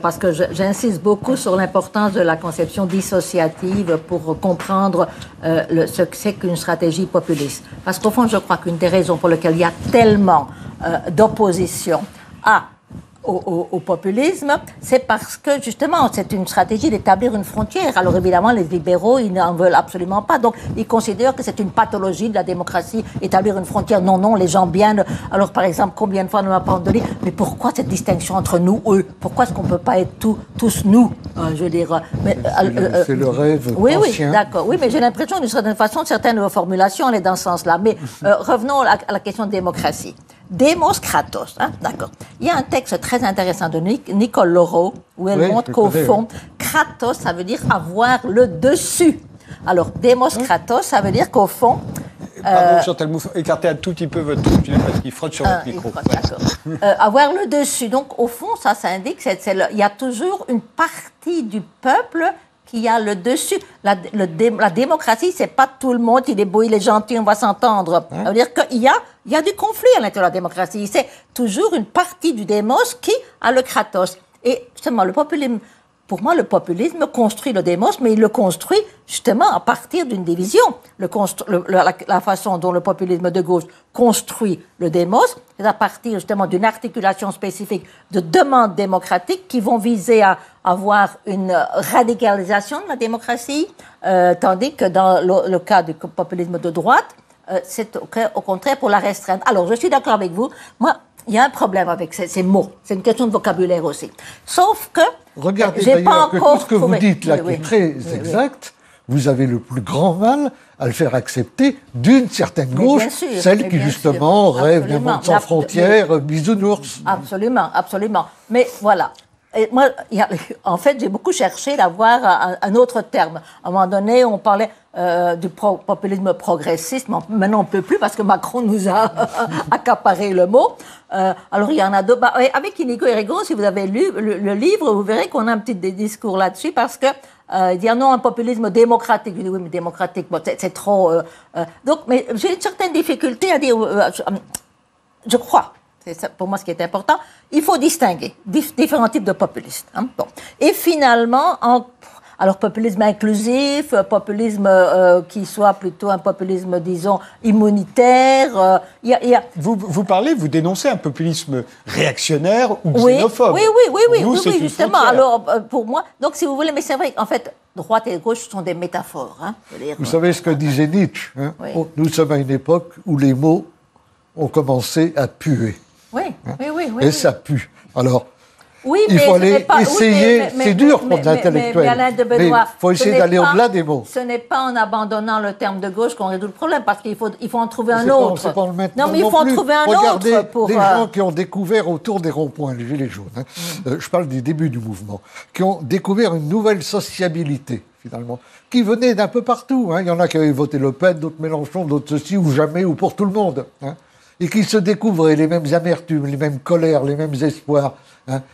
Parce que j'insiste beaucoup sur l'importance de la conception dissociative pour comprendre ce que c'est qu'une stratégie populiste. Parce qu'au fond, je crois qu'une des raisons pour lesquelles il y a tellement d'opposition au populisme, c'est parce que, justement, c'est une stratégie d'établir une frontière. Alors, évidemment, les libéraux, ils n'en veulent absolument pas. Donc, ils considèrent que c'est une pathologie de la démocratie, établir une frontière. Non, non, les gens bien... Alors, par exemple, combien de fois on m'a pas entendu, mais pourquoi cette distinction entre nous, eux? Pourquoi est-ce qu'on ne peut pas être tous nous? Je veux dire... c'est le rêve ancien. Oui, d'accord. Oui, mais j'ai l'impression, d'une certaine façon, certaines de vos formulations allaient dans ce sens-là. Mais revenons à la question de démocratie. Demos Kratos, d'accord. Il y a un texte très intéressant de Nicole Laureau où elle montre qu'au fond, Kratos, ça veut dire avoir le dessus. Alors, Demos Kratos, ça veut dire qu'au fond... Pardon, Chantal Mouffe, écartez un tout petit peu votre truc parce qu'il frotte sur votre micro. Avoir le dessus. Donc, au fond, ça indique qu'il y a toujours une partie du peuple qui a le dessus. La démocratie, c'est pas tout le monde, il est beau, il est gentil, on va s'entendre. Ça veut dire qu'il y a du conflit à l'intérieur de la démocratie. C'est toujours une partie du démos qui a le kratos. Et justement, le populisme, pour moi, le populisme construit le démos, mais il le construit justement à partir d'une division. La façon dont le populisme de gauche construit le démos, c'est à partir justement d'une articulation spécifique de demandes démocratiques qui vont viser à avoir une radicalisation de la démocratie, tandis que dans le cas du populisme de droite, c'est au contraire pour la restreindre. Alors, je suis d'accord avec vous. Moi, il y a un problème avec ces mots. C'est une question de vocabulaire aussi. Sauf que... Regardez d'ailleurs que tout ce que vous dites là, qui est très exact, vous avez le plus grand mal à le faire accepter d'une certaine gauche, celle qui justement rêve d'un monde sans frontières, bisounours. Absolument, absolument. Mais voilà. Et moi, en fait, j'ai beaucoup cherché d'avoir un autre terme. À un moment donné, on parlait du populisme progressiste. Maintenant, on ne peut plus parce que Macron nous a accaparé le mot. Alors, il y en a d'autres. Avec Inigo Erregon, si vous avez lu le livre, vous verrez qu'on a un petit discours là-dessus parce que il dit non, un populisme démocratique. Je dis oui, mais démocratique, bon, c'est trop. Donc, mais j'ai une certaine difficulté à dire. Je crois. C'est ça, pour moi ce qui est important. Il faut distinguer différents types de populistes. Hein. Bon. Et finalement, alors populisme inclusif, populisme qui soit plutôt un populisme, disons, immunitaire. Vous dénoncez un populisme réactionnaire ou xénophobe. Oui, justement. Alors, pour moi, donc si vous voulez, mais c'est vrai qu'en fait, droite et gauche sont des métaphores. Hein, vous savez ce que disait Nietzsche, hein? Nous sommes à une époque où les mots ont commencé à puer. Oui. Et ça pue. Alors, il faut aller essayer. C'est dur pour l'intellectuel. Mais il faut essayer d'aller au-delà des mots. Ce n'est pas en abandonnant le terme de gauche qu'on résout le problème, parce qu'il faut en trouver un autre. C'est pas en le mettre non, mais il faut en trouver un Regardez autre. Pour des gens qui ont découvert autour des ronds-points, les Gilets jaunes, je parle des débuts du mouvement, qui ont découvert une nouvelle sociabilité, finalement, qui venait d'un peu partout. Il y en a qui avaient voté Le Pen, d'autres Mélenchon, d'autres ceci, ou jamais, ou pour tout le monde. Et qui se découvraient les mêmes amertumes, les mêmes colères, les mêmes espoirs,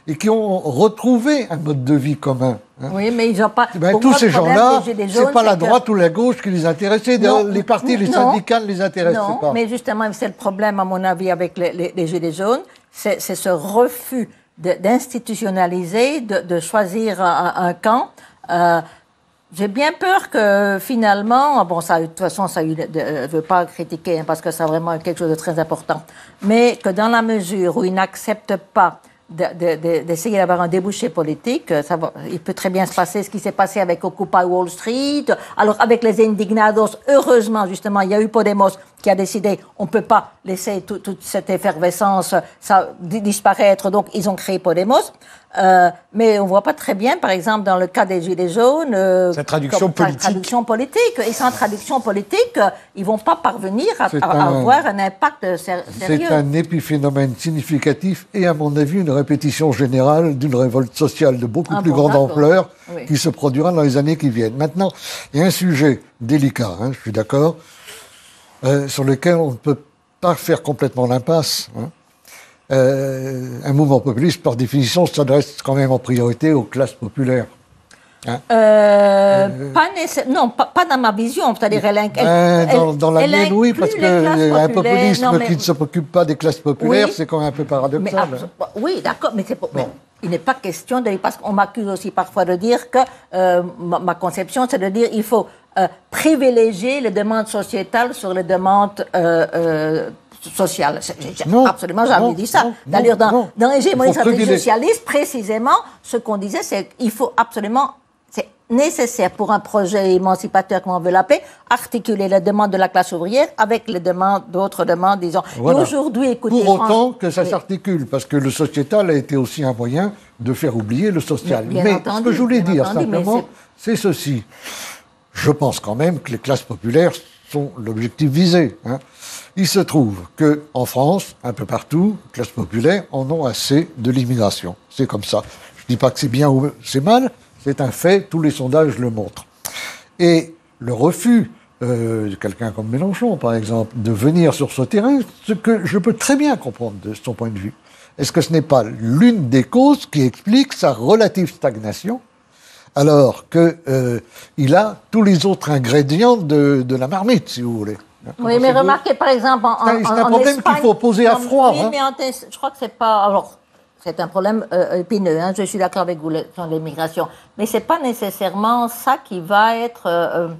et qui ont retrouvé un mode de vie commun. Oui, mais ils n'ont pas... tous ces gens-là, c'est pas la droite ou la gauche qui les intéressait, les partis, les syndicats ne les intéressaient pas. Non, mais justement, c'est le problème, à mon avis, avec les Gilets jaunes, c'est ce refus d'institutionnaliser, de choisir un camp. J'ai bien peur que finalement, de toute façon, je ne veux pas critiquer parce que c'est vraiment quelque chose de très important, mais que dans la mesure où ils n'acceptent pas d'essayer d'avoir un débouché politique, il peut très bien se passer ce qui s'est passé avec Occupy Wall Street. Alors avec les Indignados, heureusement justement, il y a eu Podemos qui a décidé on ne peut pas laisser toute cette effervescence disparaître, donc ils ont créé Podemos. Mais on ne voit pas très bien, par exemple, dans le cas des Gilets jaunes, sa traduction politique. Et sans traduction politique, ils ne vont pas parvenir à avoir un impact sérieux. C'est un épiphénomène significatif et, à mon avis, une répétition générale d'une révolte sociale de beaucoup plus grande ampleur qui se produira dans les années qui viennent. Maintenant, il y a un sujet délicat, je suis d'accord, sur lequel on ne peut pas faire complètement l'impasse. Un mouvement populiste, par définition, s'adresse quand même en priorité aux classes populaires. Pas dans ma vision. C'est-à-dire, dans la mienne, oui, parce qu'un populisme qui ne se préoccupe pas des classes populaires, c'est quand même un peu paradoxal. Oui, d'accord, mais c'est pour... Il n'est pas question de... Parce qu'on m'accuse aussi parfois de dire que ma conception, c'est de dire qu'il faut privilégier les demandes sociétales sur les demandes sociales. Absolument, j'avais dit ça. D'ailleurs, dans l'hégémonie stratégique socialiste, précisément, ce qu'on disait, c'est qu'il faut absolument... C'est nécessaire pour un projet émancipateur, comme on veut l'appeler, articuler les demandes de la classe ouvrière avec les demandes d'autres demandes, disons. Voilà. Et aujourd'hui, écoutez... Pour autant que ça s'articule, parce que le sociétal a été aussi un moyen de faire oublier le social. Mais ce que je voulais dire, simplement, c'est ceci. Je pense quand même que les classes populaires sont l'objectif visé. Il se trouve qu'en France, un peu partout, les classes populaires en ont assez de l'immigration. C'est comme ça. Je ne dis pas que c'est bien ou c'est mal, c'est un fait, tous les sondages le montrent. Et le refus de quelqu'un comme Mélenchon, par exemple, de venir sur ce terrain, ce que je peux très bien comprendre de son point de vue, est-ce que ce n'est pas l'une des causes qui explique sa relative stagnation, alors qu'il a tous les autres ingrédients de la marmite, si vous voulez. Oui, mais remarquez, par exemple, c'est un problème qu'il faut poser à froid. Oui, mais je crois que c'est pas... Alors, c'est un problème épineux, hein, je suis d'accord avec vous sur l'immigration. Mais ce n'est pas nécessairement ça qui va être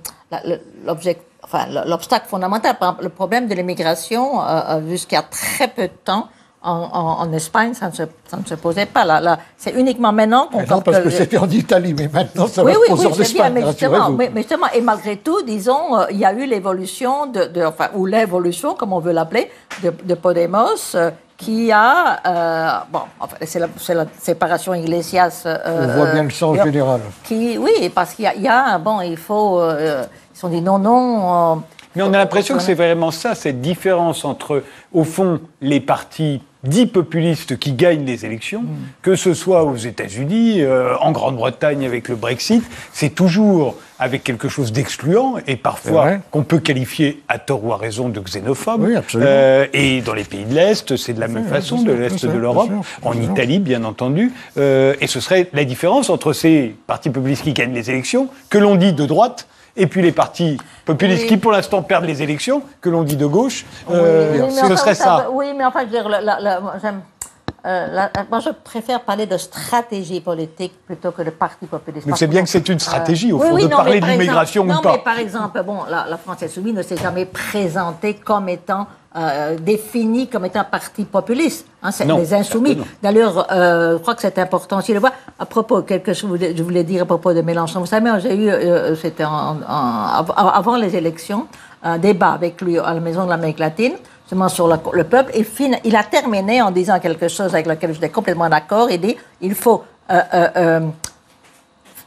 l'obstacle fondamental. Par exemple, le problème de l'immigration, jusqu'à très peu de temps, en Espagne, ça ne se posait pas. Là, c'est uniquement maintenant qu'on... Non, parce que c'était en Italie, mais maintenant ça va se poser en Espagne. Mais justement, et malgré tout, disons, il y a eu l'évolution, ou l'évolution, comme on veut l'appeler, de Podemos, qui a... c'est la séparation Iglesias... on voit bien le sens général. Oui, parce qu'il y a il faut... ils se sont dit non... mais on a l'impression que c'est vraiment ça, cette différence entre, au fond, les partis dits populistes qui gagnent les élections, que ce soit aux États-Unis, en Grande-Bretagne avec le Brexit, c'est toujours avec quelque chose d'excluant et parfois qu'on peut qualifier à tort ou à raison de xénophobe. Oui, absolument. Et dans les pays de l'Est, c'est de la même façon, de l'Est de l'Europe, en Italie bien entendu. Et ce serait la différence entre ces partis populistes qui gagnent les élections, que l'on dit de droite, et puis les partis populistes qui, pour l'instant, perdent les élections, que l'on dit de gauche, ce serait ça. Oui, mais enfin, je veux dire, moi, je préfère parler de stratégie politique plutôt que de parti populiste. Mais c'est bien que c'est une stratégie, au fond, de parler de l'immigration ou pas. Non, mais par exemple, la France Insoumise ne s'est jamais présentée comme étant définie comme étant parti populiste. Hein, c'est les Insoumis. D'ailleurs, je crois que c'est important aussi de voir. À propos, quelque chose je voulais dire à propos de Mélenchon. Vous savez, j'ai eu, c'était avant les élections, un débat avec lui à la Maison de l'Amérique latine, justement sur le peuple. Et il a terminé en disant quelque chose avec lequel j'étais complètement d'accord. Il dit, il faut...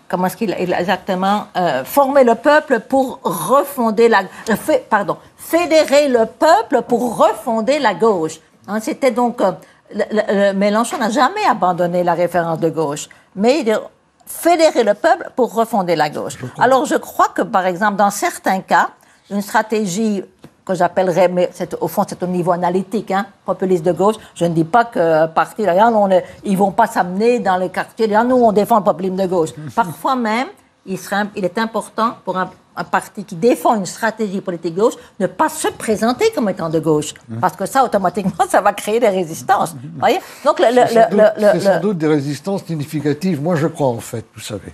comment est-ce qu'il a exactement former le peuple pour refonder fédérer le peuple pour refonder la gauche. Hein, c'était donc Mélenchon n'a jamais abandonné la référence de gauche, mais il dit fédérer le peuple pour refonder la gauche. Alors je crois que par exemple dans certains cas, une stratégie que j'appellerais, mais au fond c'est au niveau analytique, hein, populiste de gauche. Je ne dis pas que parti là, ils vont pas s'amener dans les quartiers. Là, nous on défend le populisme de gauche. Parfois même, il est important pour un parti qui défend une stratégie politique de gauche ne pas se présenter comme étant de gauche, parce que ça automatiquement ça va créer des résistances. Voyez. Donc c'est sans doute des résistances significatives. Moi je crois en fait, vous savez,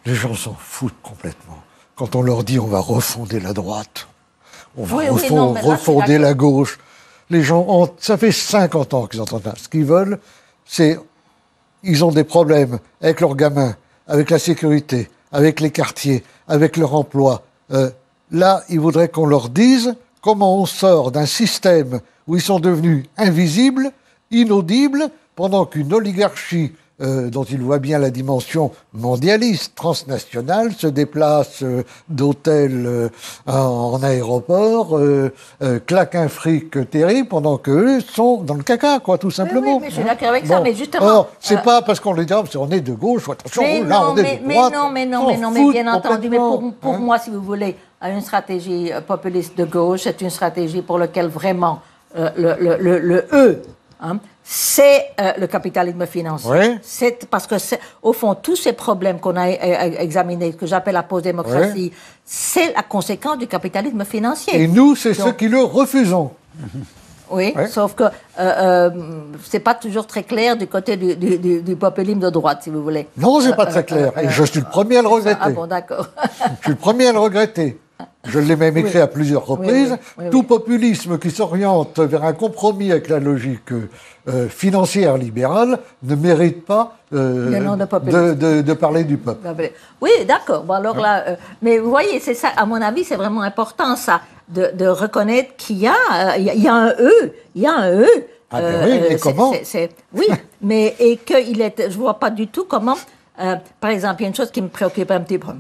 les gens s'en foutent complètement quand on leur dit on va refonder la droite. On va refonder la gauche. Les gens, ça fait 50 ans qu'ils entendent ça. Ce qu'ils veulent, c'est... Ils ont des problèmes avec leurs gamins, avec la sécurité, avec les quartiers, avec leur emploi. Là, ils voudraient qu'on leur dise comment on sort d'un système où ils sont devenus invisibles, inaudibles, pendant qu'une oligarchie dont il voit bien la dimension mondialiste, transnationale, se déplace d'hôtel en aéroport, claque un fric terrible, pendant qu'eux sont dans le caca, quoi, tout simplement. Oui, mais je suis d'accord avec ça, mais justement... Alors, c'est pas parce qu'on les dit, on est de gauche, attention, là, on est de droite. Mais bien entendu, mais pour moi, si vous voulez, une stratégie populiste de gauche, c'est une stratégie pour laquelle vraiment le E... Hein, c'est le capitalisme financier. Oui. C'est parce que, au fond, tous ces problèmes qu'on a examinés, que j'appelle la post-démocratie, c'est la conséquence du capitalisme financier. Et nous, c'est ceux qui le refusons. Oui, sauf que c'est pas toujours très clair du côté du populisme de droite, si vous voulez. Non, c'est pas très clair. Et je suis le premier à le regretter. Ah bon, d'accord. Je suis le premier à le regretter. Je l'ai même écrit à plusieurs reprises. Tout populisme qui s'oriente vers un compromis avec la logique financière libérale ne mérite pas de parler du peuple. Oui, d'accord. Bon, alors là, mais vous voyez, c'est ça. À mon avis, c'est vraiment important ça, de reconnaître qu'il y a un E, il y a un E. Ah ben oui, mais comment oui, mais et je vois pas du tout comment. Par exemple, il y a une chose qui me préoccupe un petit peu.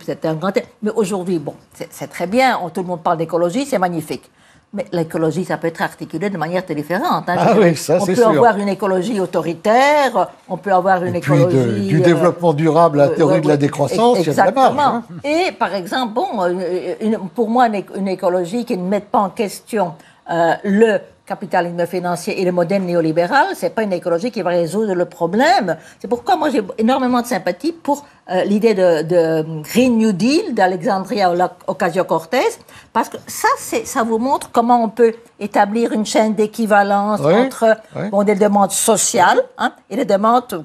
C'était un grand thème. Mais aujourd'hui, bon, c'est très bien. Tout le monde parle d'écologie, c'est magnifique. Mais l'écologie, ça peut être articulé de manière très différente. Hein. Ah oui, ça, c'est sûr. On peut avoir une écologie autoritaire, on peut avoir une écologie... du développement durable, la théorie de la décroissance, il y a de la marge. Hein. Et par exemple, pour moi, une écologie qui ne mette pas en question le capitalisme financier et le modèle néolibéral, c'est pas une écologie qui va résoudre le problème. C'est pourquoi moi j'ai énormément de sympathie pour l'idée de Green New Deal d'Alexandria Ocasio-Cortez, parce que ça vous montre comment on peut établir une chaîne d'équivalence entre des demandes sociales et les demandes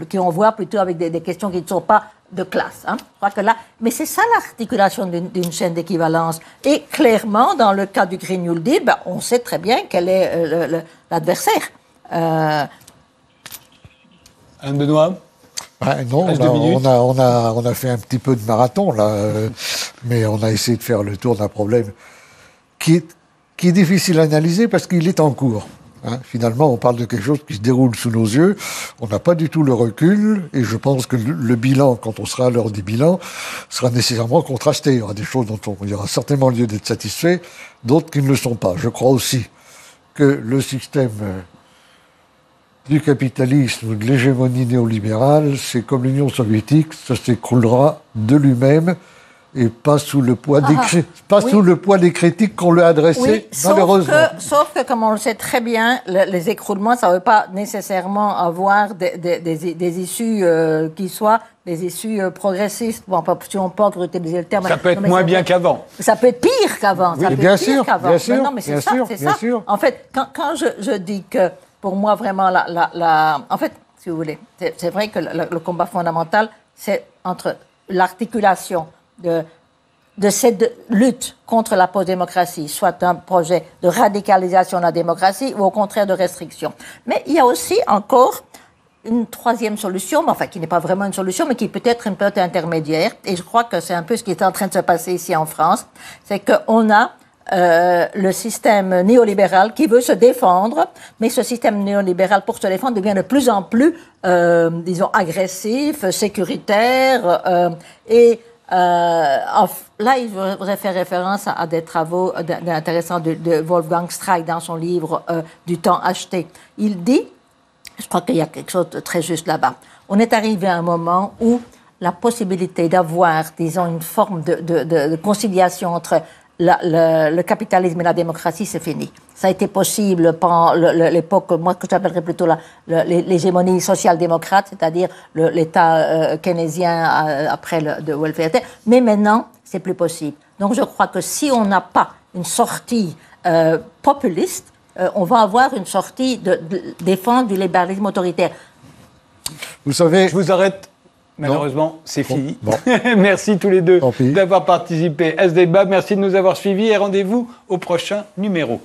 qu'on voit plutôt avec des questions qui ne sont pas de classe. Je crois que là, mais c'est ça l'articulation d'une chaîne d'équivalence. Et clairement, dans le cas du Green New Deal, on sait très bien quel est l'adversaire. Anne Benoît? Non, on a fait un petit peu de marathon, là, mais on a essayé de faire le tour d'un problème qui est difficile à analyser parce qu'il est en cours. Finalement, on parle de quelque chose qui se déroule sous nos yeux. On n'a pas du tout le recul, et je pense que le bilan, quand on sera à l'heure des bilans, sera nécessairement contrasté. Il y aura des choses dont il y aura certainement lieu d'être satisfait, d'autres qui ne le sont pas. Je crois aussi que le système du capitalisme ou de l'hégémonie néolibérale, c'est comme l'Union soviétique, ça s'écroulera de lui-même, et pas sous le poids sous le poids des critiques qu'on lui a adressées, malheureusement. Sauf que, comme on le sait très bien, les écroulements, ça ne veut pas nécessairement avoir des issues qui soient des issues progressistes. Bon, si on peut encore utiliser le terme. Ça peut être moins bien qu'avant. Ça peut être pire qu'avant. Oui, bien sûr. Non, mais c'est ça. En fait, quand je dis que, pour moi, vraiment, en fait, si vous voulez, c'est vrai que le combat fondamental, c'est entre l'articulation de cette lutte contre la post-démocratie, soit un projet de radicalisation de la démocratie ou au contraire de restriction. Mais il y a aussi encore une troisième solution, qui n'est pas vraiment une solution, mais qui peut être un peu intermédiaire. Et je crois que c'est un peu ce qui est en train de se passer ici en France. C'est qu'on a le système néolibéral qui veut se défendre, mais ce système néolibéral, pour se défendre, devient de plus en plus, agressif, sécuritaire, là, il voudrait faire référence à des travaux intéressants de Wolfgang Streich dans son livre Du temps acheté. Il dit, je crois qu'il y a quelque chose de très juste là-bas, on est arrivé à un moment où la possibilité d'avoir, disons, une forme de conciliation entre le capitalisme et la démocratie, c'est fini. Ça a été possible pendant l'époque, moi, que j'appellerais plutôt l'hégémonie social-démocrate, c'est-à-dire l'État keynésien après de welfare. Mais maintenant, c'est plus possible. Donc, je crois que si on n'a pas une sortie populiste, on va avoir une sortie de défense du libéralisme autoritaire. Vous savez... Je vous arrête. Malheureusement, c'est fini. Bon. Merci tous les deux d'avoir participé à ce débat. Merci de nous avoir suivis et rendez-vous au prochain numéro.